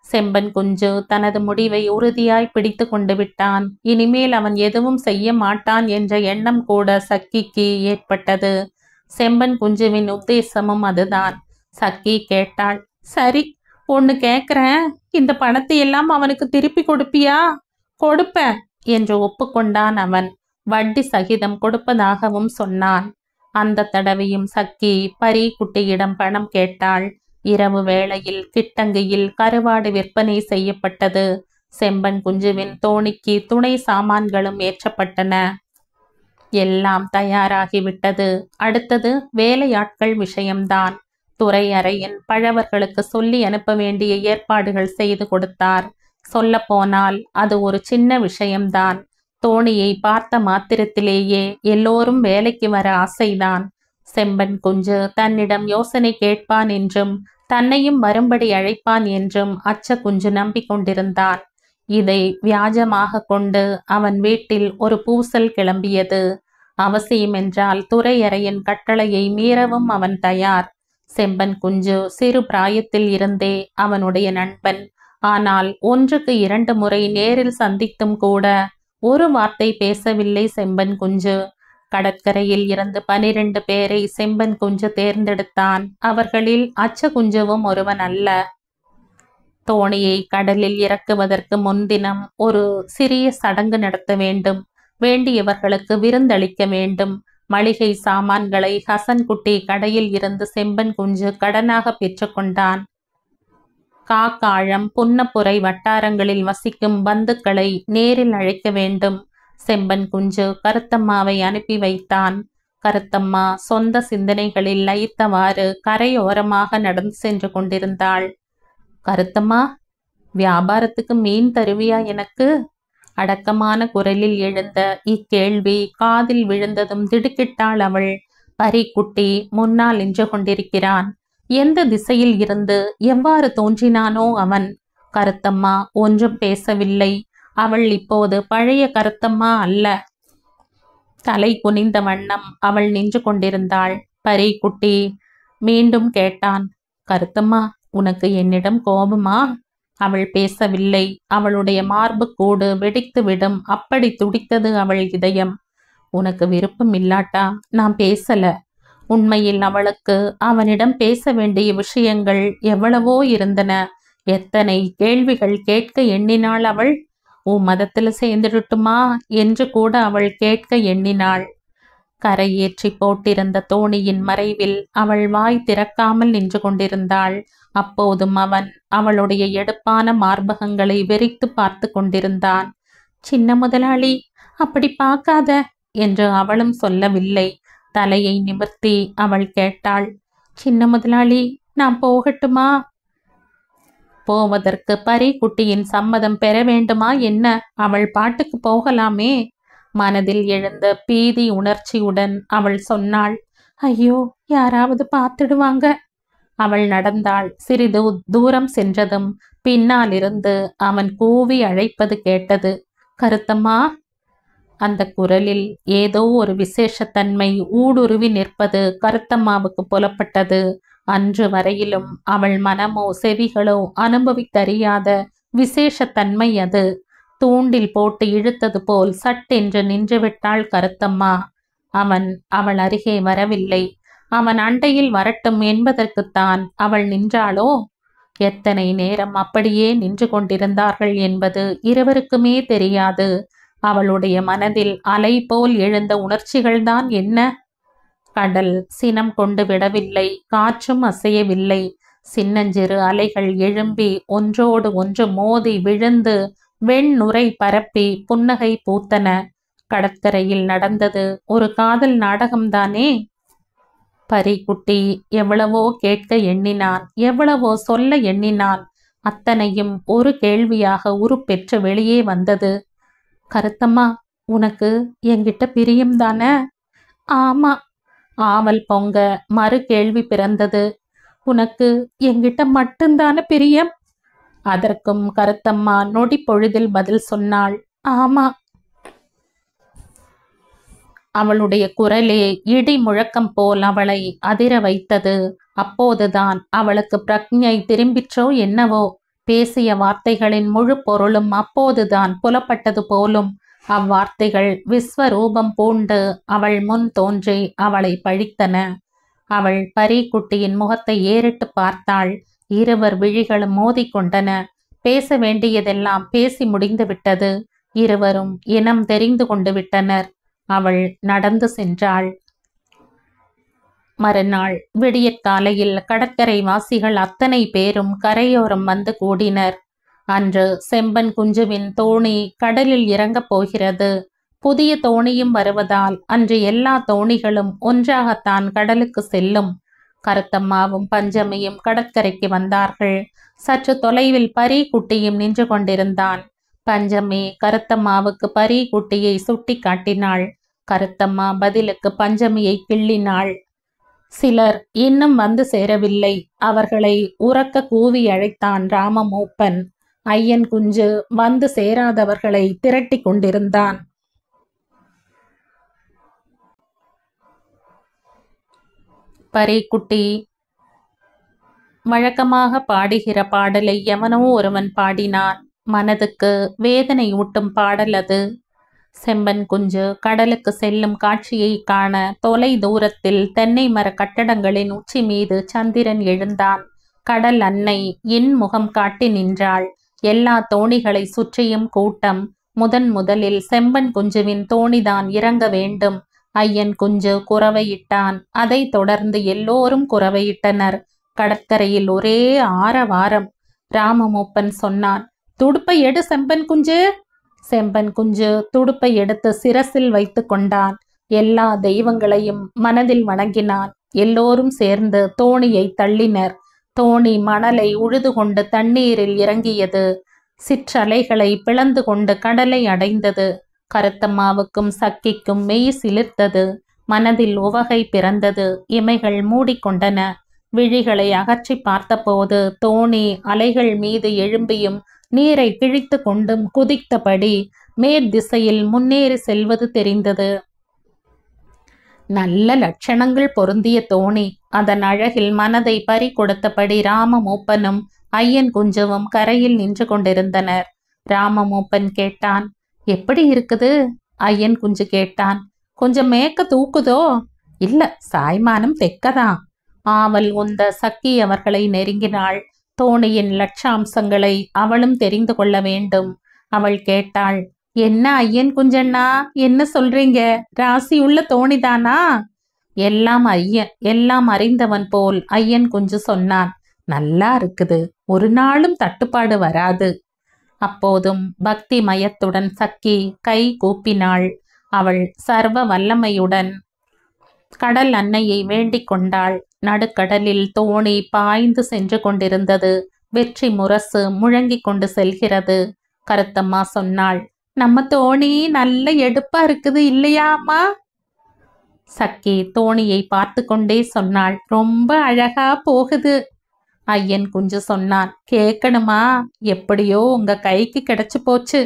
செம்பன் குஞ்சு தனது முடிவை உறுதியாய் பிடித்து கொண்டு விட்டான். இனிமேல் அவன் எதுவும் செய்ய மாட்டான் என்ற எண்ணம் கூட சக்கிக்கு ஏற்பட்டது. செம்பன் குஞ்சுவின் உத்தேசமும் அதுதான். சக்கி கேட்டாள், சரி, ஒன்னு கேக்குறேன், இந்த பணத்தை எல்லாம் அவனுக்கு திருப்பி கொடுப்பியா? கொடுப்பேன் என்று ஒப்புக்கொண்டான் அவன். வட்டி சகிதம் கொடுப்பதாகவும் சொன்னான். அந்த தடவையும் சக்கி பரி குட்டியிடம் பணம் கேட்டாள். இரவு வேளையில் கிட்டங்கியில் கருவாடு விற்பனை செய்யப்பட்டது. செம்பன் குஞ்சுவின் தோணிக்கு துணை சாமான்களும் ஏற்றப்பட்டன. எல்லாம் தயாராகிவிட்டது. அடுத்தது வேலையாட்கள் விஷயம்தான். துரை அரையன் பழவர்களுக்கு சொல்லி அனுப்ப வேண்டிய ஏற்பாடுகள் செய்து கொடுத்தார். சொல்ல போனால் அது ஒரு சின்ன விஷயம்தான். தோணியை பார்த்த மாத்திரத்திலேயே எல்லோரும் வேலைக்கு வர ஆசைதான். செம்பன் குஞ்சு தன்னிடம் யோசனை கேட்பான் என்றும் தன்னையும் வரும்படி அழைப்பான் என்றும் அச்ச குஞ்சு நம்பிக்கொண்டிருந்தான். இதை வியாஜமாக கொண்டு அவன் வீட்டில் ஒரு பூசல் கிளம்பியது. அவசியமென்றால் துரை அரையன் கட்டளையை மீறவும் அவன் தயார். செம்பன் குஞ்சு சிறு பிராயத்தில் இருந்தே அவனுடைய நண்பன். ஆனால் 1க்கு 2 முறை நேரில் சந்தித்தும் கூட ஒரு வார்த்தை பேசவில்லை செம்பன் குஞ்சு. கடற்கரையில் இருந்து 12 பேரை செம்பன் குஞ்சு தேர்ந்தெடுத்தான். அவர்களில் அச்ச குஞ்சுவும் ஒருவன் அல்ல. தோணியை கடலில் இறக்குவதற்கு முன்தினம் ஒரு சிறிய சடங்கு நடத்த வேண்டும். வேண்டியவர்களுக்கு விருந்தளிக்க வேண்டும். மளிகை சாமான்களை ஹசன் குட்டி கடையில் இருந்து செம்பன் குஞ்சு கடனாக பெற்றுக்கொண்டான். காக்காழம் புன்னப்புரை வட்டாரங்களில் வசிக்கும் பந்துக்களை நேரில் அழைக்க வேண்டும். செம்பன் குஞ்சு கருத்தம்மாவை அனுப்பி வைத்தான். கருத்தம்மா சொந்த சிந்தனைகளில் லயித்தவாறு கரையோரமாக நடந்து சென்று கொண்டிருந்தாள். கருத்தம்மா, வியாபாரத்துக்கு மீன் தருவியா எனக்கு? அடக்கமான குரலில் எழுந்த இக்கேள்வி காதில் விழுந்ததும் திடுக்கிட்டாள் அவள். பரிக்குட்டி முன்னால் நின்று கொண்டிருக்கிறான். எந்த திசையில் இருந்து எவ்வாறு தோன்றினானோ அவன். கருத்தம்மா ஒன்றும் பேசவில்லை. அவள் இப்போது பழைய கருத்தம்மா அல்ல. தலை குனிந்த வண்ணம் அவள் நின்று கொண்டிருந்தாள். பரிக்குட்டி மீண்டும் கேட்டான், கருத்தம்மா, உனக்கு என்னிடம் கோபமா? அவள் பேசவில்லை. அவளுடைய மார்பு கூடு வெடித்து விடும் அப்படி துடித்தது அவள் இதயம். உனக்கு விருப்பம் இல்லாட்டா நான் பேசல. உண்மையில் அவளுக்கு அவனிடம் பேச வேண்டிய விஷயங்கள் எவ்வளவோ இருந்தன. எத்தனை கேள்விகள் கேட்க எண்ணினாள் அவள். உன் மதத்துல சேர்ந்துடட்டுமா என்று கூட அவள் கேட்க எண்ணினாள். கரையேற்றி போட்டிருந்த தோணியின் மறைவில் அவள் வாய் திறக்காமல் நின்று கொண்டிருந்தாள். அப்போதும் அவன் அவளுடைய எடுப்பான மார்பகங்களை வெறித்து பார்த்து கொண்டிருந்தான். சின்ன முதலாளி, அப்படி பார்க்காத என்று அவளும் சொல்லவில்லை. தலையை நிமிர்த்தி அவள் கேட்டாள், சின்ன முதலாளி, நான் போகட்டுமா? போவதற்கு பரிக்குட்டியின் சம்மதம் பெற வேண்டுமா என்ன? அவள் பாட்டுக்கு போகலாமே. மனதில் எழுந்த பீதி உணர்ச்சியுடன் அவள் சொன்னாள், ஐயோ, யாராவது பார்த்துடுவாங்க. அவள் நடந்தாள். சிறிது தூரம் சென்றதும் பின்னால் இருந்து அவன் கூவி அழைப்பது கேட்டது. கருத்தம்மா. அந்த குரலில் ஏதோ ஒரு விசேஷத்தன்மை ஊடுருவி நிற்பது கருத்தம்மாவுக்கு புலப்பட்டது. அன்று வரையிலும் அவள் மனமோ செவிகளோ அனுபவித்தறியாத விசேஷத்தன்மை அது. தூண்டில் போட்டு இழுத்தது போல் சட்டென்று நின்றுவிட்டாள் கருத்தம்மா. அவன் அவள் அருகே வரவில்லை. அவன் அண்டையில் வரட்டும் என்பதற்குத்தான் அவள் நின்றாளோ? எத்தனை நேரம் அப்படியே நின்று கொண்டிருந்தார்கள் என்பது இருவருக்குமே தெரியாது. அவளுடைய மனதில் அலை போல் எழுந்த உணர்ச்சிகள்தான் என்ன? கடல் சினம் கொண்டு விடவில்லை. காற்றும் அசையவில்லை. சின்னஞ்சிறு அலைகள் எழும்பி ஒன்றோடு ஒன்று மோதி விழுந்து வெண்நுரை பரப்பி புன்னகை பூத்தன. கடற்கரையில் நடந்தது ஒரு காதல் நாடகம்தானே. பரிக்குட்டி எவ்வளவோ கேட்க எண்ணினான், எவ்வளவோ சொல்ல எண்ணினான். அத்தனையும் ஒரு கேள்வியாக உருப்பெற்று வெளியே வந்தது. கருத்தம்மா, உனக்கு என்கிட்ட பிரியம்தானே? ஆமா. ஆவல் பொங்க மறு கேள்வி பிறந்தது. உனக்கு என்கிட்ட மட்டும்தானே பிரியம்? அதற்கும் கருத்தம்மா நொடி பொழுதில் பதில் சொன்னாள், ஆமா. அவளுடைய குரலே இடி முழக்கம் போல் அவளை அதிர வைத்தது. அப்போதுதான் அவளுக்கு பிரக்ஞை திரும்பிற்றோ என்னவோ. பேசிய வார்த்தைகளின் முழு பொருளும் அப்போதுதான் புலப்பட்டது போலும். அவ்வார்த்தைகள் விஸ்வரூபம் பூண்டு அவள் முன் தோன்றி அவளை பழித்தன. அவள் பரிக்குட்டியின் முகத்தை ஏறிட்டு பார்த்தாள். இருவர் விழிகளும் மோதிக்கொண்டன. பேச வேண்டியதெல்லாம் பேசி முடிந்து விட்டது. இருவரும் இனம் தெரிந்து கொண்டு விட்டனர். அவள் நடந்து சென்றாள். மறுநாள் விடியற்காலையில் கடற்கரை வாசிகள் அத்தனை பேரும் கரையோரம் வந்து கூடினர். அன்று செம்பன் குஞ்சுவின் தோணி கடலில் இறங்கப் போகிறது. புதிய தோணியும் வருவதால் அன்று எல்லா தோணிகளும் ஒன்றாகத்தான் கடலுக்கு செல்லும். கருத்தம்மாவும் பஞ்சமியும் கடற்கரைக்கு வந்தார்கள். சற்று தொலைவில் பரிக்குட்டியும் நின்று கொண்டிருந்தான். பஞ்சமி கருத்தம்மாவுக்கு பரிக்குட்டியை சுட்டி காட்டினாள். கருத்தம்மா பதிலுக்கு பஞ்சமியை கிள்ளினாள். சிலர் இன்னும் வந்து சேரவில்லை. அவர்களை உரக்க கூவி அழைத்தான் ராமமூப்பன். ஐயன் குஞ்சு வந்து சேராதவர்களை திரட்டி கொண்டிருந்தான். பரிக்குட்டி வழக்கமாக பாடுகிற பாடலை எவனோ ஒருவன் பாடினான். மனதுக்கு வேதனை ஊட்டும் பாடல் அது. செம்பன் குஞ்சு கடலுக்கு செல்லும் காட்சியை காண தொலை தூரத்தில் தென்னை மர கட்டடங்களின் உச்சி மீது சந்திரன் எழுந்தான். கடல் அன்னை இன்முகம் காட்டி நின்றாள். எல்லா தோணிகளை சுற்றியும் கூட்டம். முதலில் செம்பன் குஞ்சுவின் தோணிதான் இறங்க வேண்டும். ஐயன் குஞ்சு குரவையிட்டான். அதை தொடர்ந்து எல்லோரும் குரவையிட்டனர். கடற்கரையில் ஒரே ஆரவாரம். ராமமூப்பன் சொன்னான். துடுப்பை எடு செம்பன் குஞ்சு. செம்பன் குஞ்சு துடுப்பை எடுத்து சிரசில் வைத்து கொண்டான். எல்லா தெய்வங்களையும் மனதில் வணங்கினான். எல்லோரும் சேர்ந்து தோணியை தள்ளினர். தோணி மணலை உழுது கொண்டு தண்ணீரில் இறங்கியது. சிற்றலைகளை பிளந்து கொண்டு கடலை அடைந்தது. கருத்தம்மாவுக்கும் சக்கிக்கும் மெய் சிலிர்த்தது. மனதில் உவகை பிறந்தது. இமைகள் மூடிக்கொண்டன. விழிகளை அகற்றி பார்த்தபோது தோணி அலைகள் மீது எழும்பியும் நீரை கிழித்து கொண்டும் குதித்தபடி மேற்திசையில் முன்னேறி செல்வது தெரிந்தது. நல்ல லட்சணங்கள் பொருந்திய தோணி. அதன் அழகில் மனதை பறி கொடுத்தபடி ராமமூப்பனும் ஐயன் குஞ்சுவும் கரையில் நின்று கொண்டிருந்தனர். ராமமூப்பன் கேட்டான், எப்படி இருக்குது? ஐயன் குஞ்சு கேட்டான், கொஞ்சம் மேக்க தூக்குதோ? இல்ல, சாய்மானம் தெக்கதான். ஆவல் உந்த சக்கி அவர்களை நெருங்கினாள். தோணியின் லட்சாம்சங்களை அவளும் தெரிந்து கொள்ள வேண்டும். அவள் கேட்டாள், என்ன ஐயன் குஞ்சண்ணா, என்ன சொல்றீங்க? ராசியுள்ள தோணிதானா? எல்லாம் அறிந்தவன் போல் ஐயன் குஞ்சு சொன்னான். நல்லா இருக்குது, ஒரு நாளும் தட்டுப்பாடு வராது. அப்போதும் பக்தி மயத்துடன் சக்கி கை கூப்பினாள். அவள் சர்வ வல்லமையுடன் கடல் அன்னையை வேண்டிக் கொண்டாள். நடுக்கடலில் தோணி பாய்ந்து சென்று கொண்டிருந்தது. வெற்றி முரசு முழங்கிக் கொண்டு செல்கிறது. கருத்தம்மா சொன்னாள், நம்ம தோணி நல்ல எடுப்பா இருக்குது இல்லையா அம்மா? சக்கி தோணியை பார்த்து கொண்டே சொன்னாள், ரொம்ப அழகா போகுது. ஐயன் குஞ்சு சொன்னான், கேட்கணுமா? எப்படியோ உங்க கைக்கு கிடைச்சு போச்சு.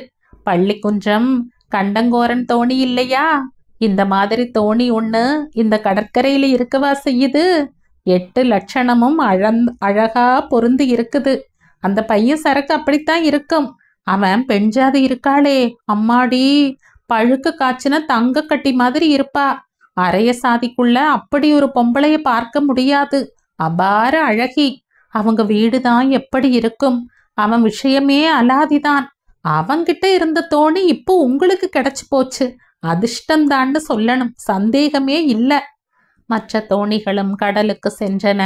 பள்ளி குன்றம் கண்டங்கோரன் தோணி இல்லையா? இந்த மாதிரி தோணி ஒண்ணு இந்த கடற்கரையில இருக்கவா செய்யுது? 8 லட்சணமும் அழகா பொருந்தி இருக்குது. அந்த பையன் சரக்கு அப்படித்தான் இருக்கும். அவன் பெண்ஜாதி இருக்காளே, அம்மாடி, பழுக்கு காய்ச்சின தங்க கட்டி மாதிரி இருப்பா. அரைய சாதிக்குள்ள அப்படி ஒரு பொம்பளைய பார்க்க முடியாது. அபார அழகி. அவங்க வீடுதான் எப்படி இருக்கும்? அவன் விஷயமே அலாதிதான். அவங்கிட்ட இருந்த தோணி இப்போ உங்களுக்கு கிடைச்சு போச்சு. அதிர்ஷ்டம்தான்னு சொல்லணும், சந்தேகமே இல்ல. மற்ற தோணிகளும் கடலுக்கு சென்றன.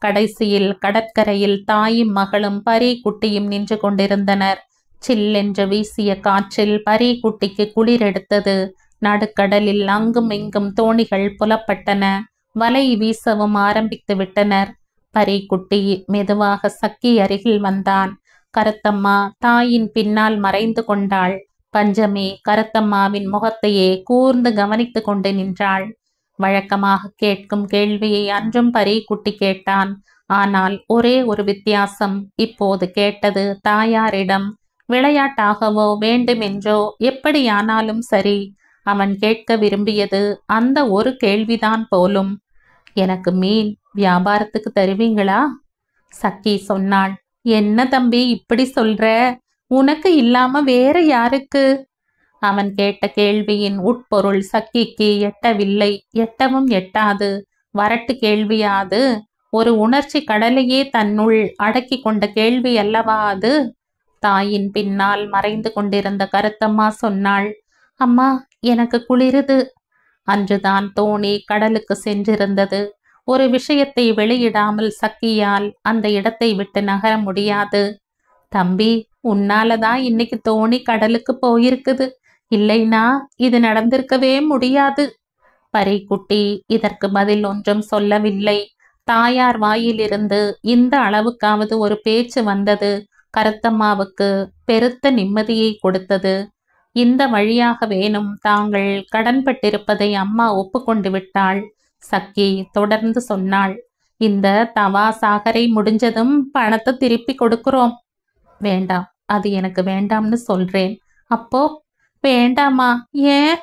கடைசியில் கடற்கரையில் தாயும் மகளும் பரி குட்டியும் நின்று கொண்டிருந்தனர். சில்லென்று வீசிய காற்றில் பரி குட்டிக்கு குளிர் எடுத்தது. நடுக்கடலில் அங்கும் இங்கும் தோணிகள் புலப்பட்டன. வலை வீசவும் ஆரம்பித்து விட்டனர். பரி குட்டி மெதுவாக சக்கி அருகில் வந்தான். கருத்தம்மா தாயின் பின்னால் மறைந்து கொண்டாள். பஞ்சமி கருத்தம்மாவின் முகத்தையே கூர்ந்து கவனித்து கொண்டு நின்றாள். வழக்கமாக கேட்கும் கேள்வியை அன்றும் பரி குட்டி கேட்டான். ஆனால் ஒரே ஒரு வித்தியாசம். இப்போது கேட்டது தாயாரிடம். விளையாட்டாகவோ வேண்டுமென்றோ எப்படியானாலும் சரி, அவன் கேட்க விரும்பியது அந்த ஒரு கேள்விதான் போலும். எனக்கு மீன் வியாபாரத்துக்கு தருவீங்களா? சக்கி சொன்னாள். என்ன தம்பி இப்படி சொல்ற? உனக்கு இல்லாம வேற யாருக்கு? அவன் கேட்ட கேள்வியின் உட்பொருள் சக்கிக்கு எட்டவில்லை, எட்டவும் எட்டாது. வரட்டு கேள்வியாது? ஒரு உணர்ச்சி கடலையே தன்னுள் அடக்கி கொண்ட கேள்வி அல்லவா அது? தாயின் பின்னால் மறைந்து கொண்டிருந்த கருத்தம்மா சொன்னாள், அம்மா, எனக்கு குளிருது. அன்றுதான் தோணி கடலுக்கு சென்றிருந்தது. ஒரு விஷயத்தை வெளியிடாமல் சக்கியால் அந்த இடத்தை விட்டு நகர முடியாது. தம்பி, உன்னாலதான் இன்னைக்கு தோணி கடலுக்கு போயிருக்குது. இல்லைனா இது நடந்திருக்கவே முடியாது. பரிக்குட்டி இதற்கு பதில் ஒன்றும் சொல்லவில்லை. தாயார் வாயிலிருந்து இந்த அளவுக்காவது ஒரு பேச்சு வந்தது கருத்தம்மாவுக்கு பெருத்த நிம்மதியை கொடுத்தது. இந்த வழியாக வேணும் தாங்கள் கடன்பட்டிருப்பதை அம்மா ஒப்புக்கொண்டு விட்டாள். சக்கி தொடர்ந்து சொன்னாள், இந்த தவா சாகரை முடிஞ்சதும் பணத்தை திருப்பி கொடுக்கிறோம். வேண்டாம், அது எனக்கு வேண்டாம்னு சொல்றேன். அப்போ வேண்டாமா? ஏன்?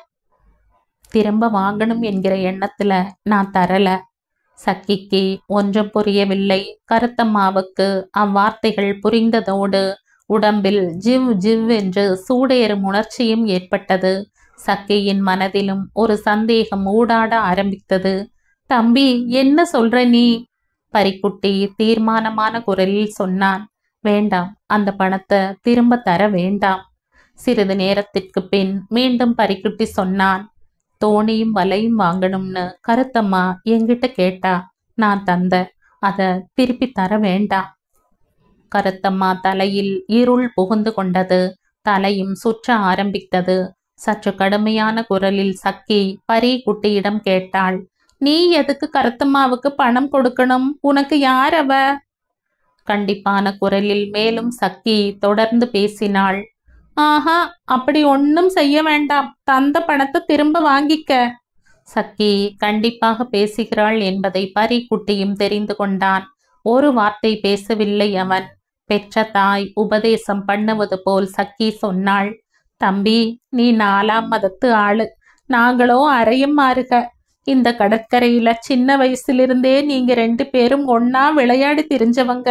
திரும்ப வாங்கணும் என்கிற எண்ணத்துல நான் தரல. சக்கிக்கு ஒன்றும் புரியவில்லை. கருத்தம்மாவுக்கு அவ்வார்த்தைகள் புரிந்ததோடு உடம்பில் ஜிவ் ஜிவ் என்று சூடேறும் உணர்ச்சியும் ஏற்பட்டது. சக்கியின் மனதிலும் ஒரு சந்தேகம் ஊடாட ஆரம்பித்தது. தம்பி, என்ன சொல்ற நீ? பரிக்குட்டி தீர்மானமான குரலில் சொன்னான். வேண்டாம், அந்த பணத்தை திரும்ப தர வேண்டாம். சிறிது நேரத்திற்கு பின் மீண்டும் பரிக்குட்டி சொன்னான், தோணியும் வலையும் வாங்கணும்னு கருத்தம்மா என்கிட்ட கேட்டா, நான் தந்த. அத திருப்பி தர வேண்டாம். கருத்தம்மா தலையில் இருள் புகுந்து கொண்டது. தலையும் சுற்ற ஆரம்பித்தது. சற்று கடுமையான குரலில் சக்கி பரி குட்டியிடம் கேட்டாள். நீ எதுக்கு கருத்தம்மாவுக்கு பணம் கொடுக்கணும்? உனக்கு யார் அவ? கண்டிப்பான குரலில் மேலும் சக்கி தொடர்ந்து பேசினாள். ஆஹா, அப்படி ஒன்னும் செய்ய வேண்டாம். தந்த பணத்தை திரும்ப வாங்கிக்க. சக்கி கண்டிப்பாக பேசுகிறாள் என்பதை பரி குட்டியும் தெரிந்து கொண்டான். ஒரு வார்த்தை பேசவில்லை அவன். பெற்ற தாய் உபதேசம் பண்ணுவது போல் சக்கி சொன்னாள். தம்பி, நீ 4ஆம் மதத்து ஆளு. நாங்களோ அறையும் மாறுக. இந்த கடற்கரையில சின்ன வயசுலிருந்தே நீங்க 2 பேரும் ஒன்னா விளையாடி திரிஞ்சவங்க.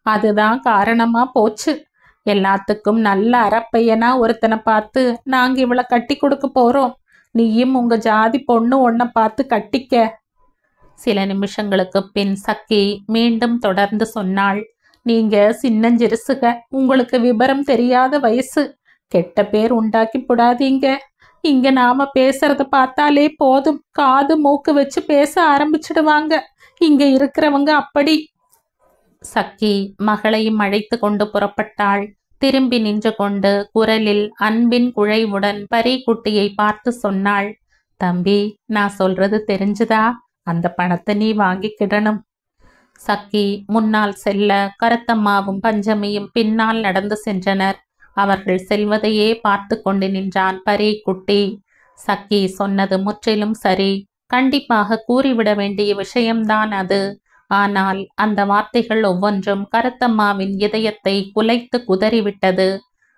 அதுதான் காரணமா போச்சு. எல்லாத்துக்கும் நல்ல அறப்பையனா ஒருத்தனை பார்த்து நாங்க இவளை கட்டி கொடுக்க போறோம். நீயும் உங்க ஜாதி பொண்ணு ஒன்ன பார்த்து கட்டிக்க. சில நிமிஷங்களுக்கு பின் சக்கி மீண்டும் தொடர்ந்து சொன்னாள். நீங்க சின்னஞ்சிறுசுக. உங்களுக்கு விபரம் தெரியாத வயசு. கெட்ட பேர் உண்டாக்கி போடாதீங்க. இங்க நாம பேசுறத பார்த்தாலே போதும், காது மூக்கு வச்சு பேச ஆரம்பிச்சிடுவாங்க. இங்க இருக்கிறவங்க அப்படி. சக்கி மகளையும் அழைத்து கொண்டு புறப்பட்டாள். திரும்பி நின்று கொண்டு குரலில் அன்பின் குழைவுடன் பரி குட்டியை பார்த்து சொன்னாள். தம்பி, நான் சொல்றது தெரிஞ்சுதா? அந்த பணத்தை நீ வாங்கிக்கிடணும். சக்கி முன்னால் செல்ல கருத்தம்மாவும் பஞ்சமியும் பின்னால் நடந்து சென்றனர். அவர்கள் செல்வதையே பார்த்து கொண்டு நின்றான் பரி குட்டி. சக்கி சொன்னது முற்றிலும் சரி. கண்டிப்பாக கூறிவிட வேண்டிய விஷயம்தான் அது. ஆனால் அந்த வார்த்தைகள் ஒவ்வொன்றும் கருத்தம்மாவின் இதயத்தை குலைத்து குதறிவிட்டது.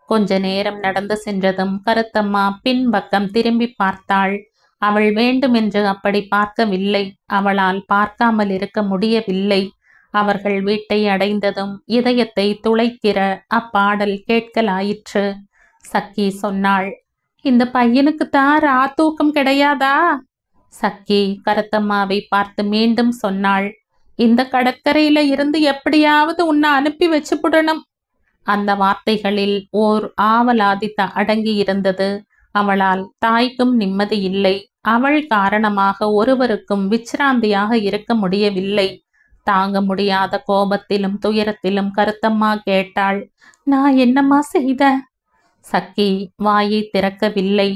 கொஞ்ச நேரம் நடந்து சென்றதும் கருத்தம்மா பின்பக்கம் திரும்பி பார்த்தாள். அவள் வேண்டுமென்று அப்படி பார்க்கவில்லை. அவளால் பார்க்காமல் இருக்க முடியவில்லை. அவர்கள் வீட்டை அடைந்ததும் இதயத்தை துளைக்கிற அப்பாடல் கேட்கலாயிற்று. சக்கி சொன்னாள். இந்த பையனுக்குத்தான் ராத்தூக்கம் கிடையாதா? சக்கி கருத்தம்மாவை பார்த்து மீண்டும் சொன்னாள். இந்த கடற்கரையில இருந்து எப்படியாவது உன்னை அனுப்பி வச்சு புடணும். அந்த வார்த்தைகளில் ஓர் ஆவலாதி அடங்கி இருந்தது. அவளால் தாய்க்கும் நிம்மதி இல்லை. அவள் காரணமாக ஒருவருக்கும் விச்சிராந்தியாக இருக்க முடியவில்லை. தாங்க முடியாத கோபத்திலும் துயரத்திலும் கருத்தம்மா கேட்டாள். நான் என்னம்மா செய்த? சக்கி வாயை திறக்கவில்லை.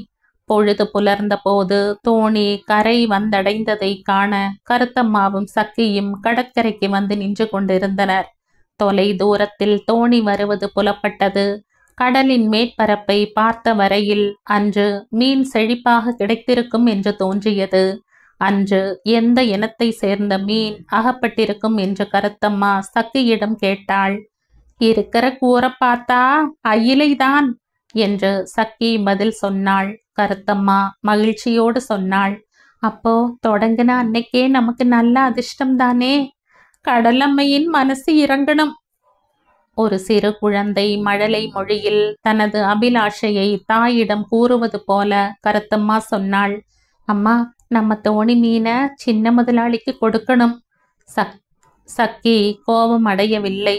பொழுது புலர்ந்த போது தோணி கரை வந்தடைந்ததை காண கருத்தம்மாவும் சக்கியும் கடற்கரைக்கு வந்து நின்று கொண்டிருந்தனர். தொலை தூரத்தில் தோணி வருவது புலப்பட்டது. கடலின் மேற்பரப்பை பார்த்த வரையில் அன்று மீன் செழிப்பாக கிடைத்திருக்கும் என்று தோன்றியது. அன்று எந்த இனத்தை சேர்ந்த மீன் அகப்பட்டிருக்கும் என்று கருத்தம்மா சக்கியிடம் கேட்டாள். இருக்கிற கூரை பார்த்தா அயிலைதான் என்று சக்கி பதில் சொன்னாள். கருத்தம்மா மகிழ்ச்சியோடு சொன்னாள். அப்போ தொடங்கின அன்னைக்கே நமக்கு நல்ல அதிர்ஷ்டம் தானே. கடலம்மையின் மனசு இறங்கணும். ஒரு சிறு குழந்தை மழலை மொழியில் தனது அபிலாஷையை தாயிடம் கூறுவது போல கருத்தம்மா சொன்னாள். அம்மா, நம்ம தோணி மீனை சின்ன முதலாளிக்கு கொடுக்கணும். சக்கி கோபம் அடையவில்லை.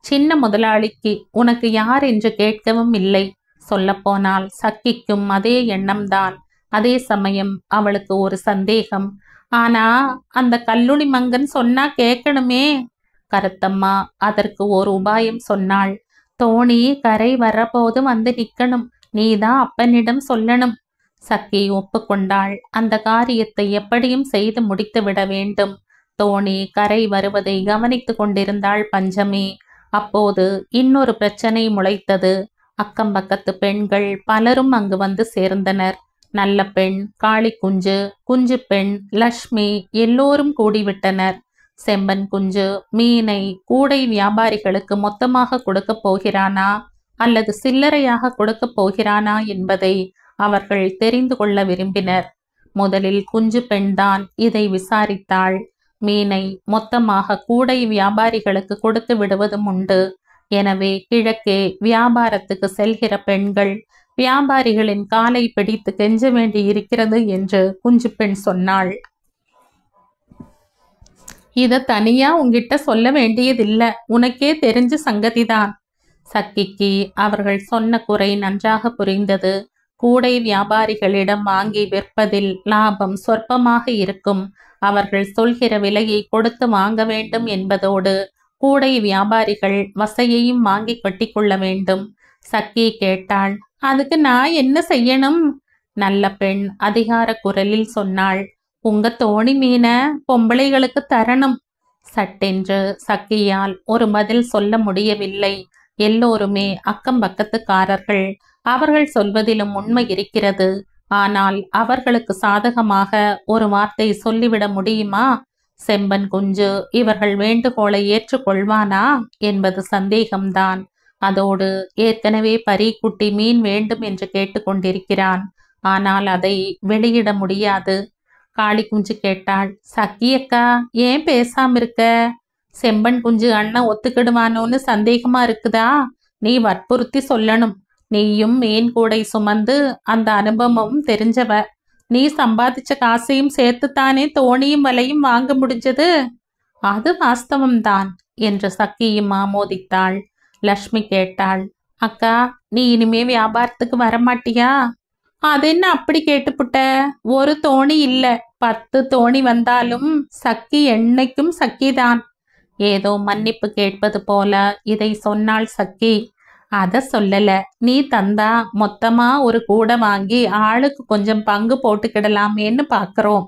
சின்ன முதலாளிக்கு உனக்கு யார் என்று கேட்கவும் இல்லை. சொல்லப்போனால் சக்கிக்கும் அதே எண்ணம்தான். அதே சமயம் அவளுக்கு ஒரு சந்தேகம். ஆனா அந்த கல்லுணி மங்கன் சொன்னா கேட்கணுமே. கருத்தம்மா அதற்கு ஒரு உபாயம் சொன்னாள். தோணி கரை வரபோது வந்து நிக்கணும். நீதான் அப்பனிடம் சொல்லணும். சக்கி ஒப்புக்கொண்டாள். அந்த காரியத்தை எப்படியும் செய்து முடித்து விட வேண்டும். தோணி கரை வருவதை கவனித்து கொண்டிருந்தாள் பஞ்சமி. அப்போது இன்னொரு பிரச்சனை முளைத்தது. அக்கம் பக்கத்து பெண்கள் பலரும் அங்கு வந்து சேர்ந்தனர். நல்ல பெண், காளி குஞ்சு, குஞ்சு பெண், லக்ஷ்மி எல்லோரும் கூடிவிட்டனர். செம்பன் குஞ்சு மீனை கூடை வியாபாரிகளுக்கு மொத்தமாக கொடுக்க போகிறானா அல்லது சில்லறையாக கொடுக்க போகிறானா என்பதை அவர்கள் தெரிந்து கொள்ள விரும்பினர். முதலில் குஞ்சு பெண்தான் இதை விசாரித்தாள். மீனை மொத்தமாக கூடை வியாபாரிகளுக்கு கொடுத்து விடுவதும் உண்டு. எனவே கிழக்கே வியாபாரத்துக்கு செல்கிற பெண்கள் வியாபாரிகளின் காலை பிடித்து கெஞ்ச வேண்டி இருக்கிறது என்று குஞ்சு பெண் சொன்னாள். இத தனியா உங்கிட்ட சொல்ல வேண்டியதில்லை, உனக்கே தெரிஞ்ச சங்கதிதான். சக்கிக்கு அவர்கள் சொன்ன குறை நன்றாக புரிந்தது. கூடை வியாபாரிகளிடம் வாங்கி விற்பதில் லாபம் சொற்பமாக இருக்கும். அவர்கள் சொல்கிற விலையை கொடுத்து வாங்க வேண்டும் என்பதோடு கூடை வியாபாரிகள் வசையையும் வாங்கி கட்டிக்கொள்ள வேண்டும். சக்கி கேட்டாள், அதுக்கு நான் என்ன செய்யணும்? நல்ல பெண் அதிகார குரலில் சொன்னாள், உங்க தோணி மீனை பொம்பளைகளுக்கு தரணும். சட்டென்று சக்கியால் ஒரு பதில் சொல்ல முடியவில்லை. எல்லோருமே அக்கம் பக்கத்துக்காரர்கள். அவர்கள் சொல்வதிலும் உண்மை இருக்கிறது. ஆனால் அவர்களுக்கு சாதகமாக ஒரு வார்த்தை சொல்லிவிட முடியுமா? செம்பன் குஞ்சு இவர்கள் வேண்டுகோளை ஏற்றுக்கொள்வானா என்பது சந்தேகம்தான். அதோடு ஏற்கனவே பரீக்குட்டி மீன் வேண்டும் என்று கேட்டுக்கொண்டிருக்கிறான். ஆனால் அதை வெளியிட முடியாது. காளி குஞ்சு கேட்டாள், சக்கியக்கா ஏன் பேசாம இருக்க? செம்பன் குஞ்சு அண்ணன் ஒத்துக்கிடுவானோன்னு சந்தேகமா இருக்குதா? நீ வற்புறுத்தி சொல்லணும். நீயும் மீன் கூடை சுமந்து அந்த அனுபவமும் தெரிஞ்சவ. நீ சம்பாதிச்ச காசையும் சேர்த்துத்தானே தோணியும் வலையும் வாங்க முடிஞ்சது. அது வாஸ்தவம்தான் என்று சக்கியும் ஆமோதித்தாள். லக்ஷ்மி கேட்டாள், அக்கா நீ இனிமே வியாபாரத்துக்கு வரமாட்டியா? அது என்ன அப்படி கேட்டுப்புட்ட? ஒரு தோணி இல்ல 10 தோணி வந்தாலும் சக்கி என்னைக்கும் சக்கிதான். ஏதோ மன்னிப்பு கேட்பது போல இதை சொன்னாள் சக்கி. அத சொல்லல, நீ தந்தா மொத்தமா ஒரு கூடை வாங்கி ஆளுக்கு கொஞ்சம் பங்கு போட்டுக்கிடலாமேன்னு பாக்குறோம்.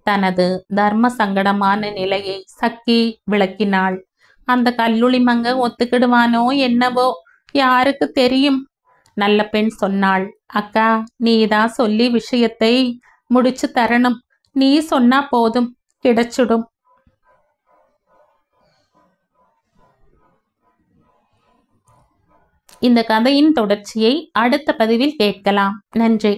தனது தர்ம சங்கடமான நிலையை சக்கி விளக்கினாள். அந்த கல்லுளி மங்க ஒத்துக்கிடுவானோ என்னவோ, யாருக்கு தெரியும்? நல்ல பெண் சொன்னாள், அக்கா நீதான் சொல்லி விஷயத்தை முடிச்சு தரணும். நீ சொன்னா போதும், கிடைச்சிடும். இந்த கதையின் தொடர்ச்சியை அடுத்த பதிவில் கேட்கலாம். நன்றி.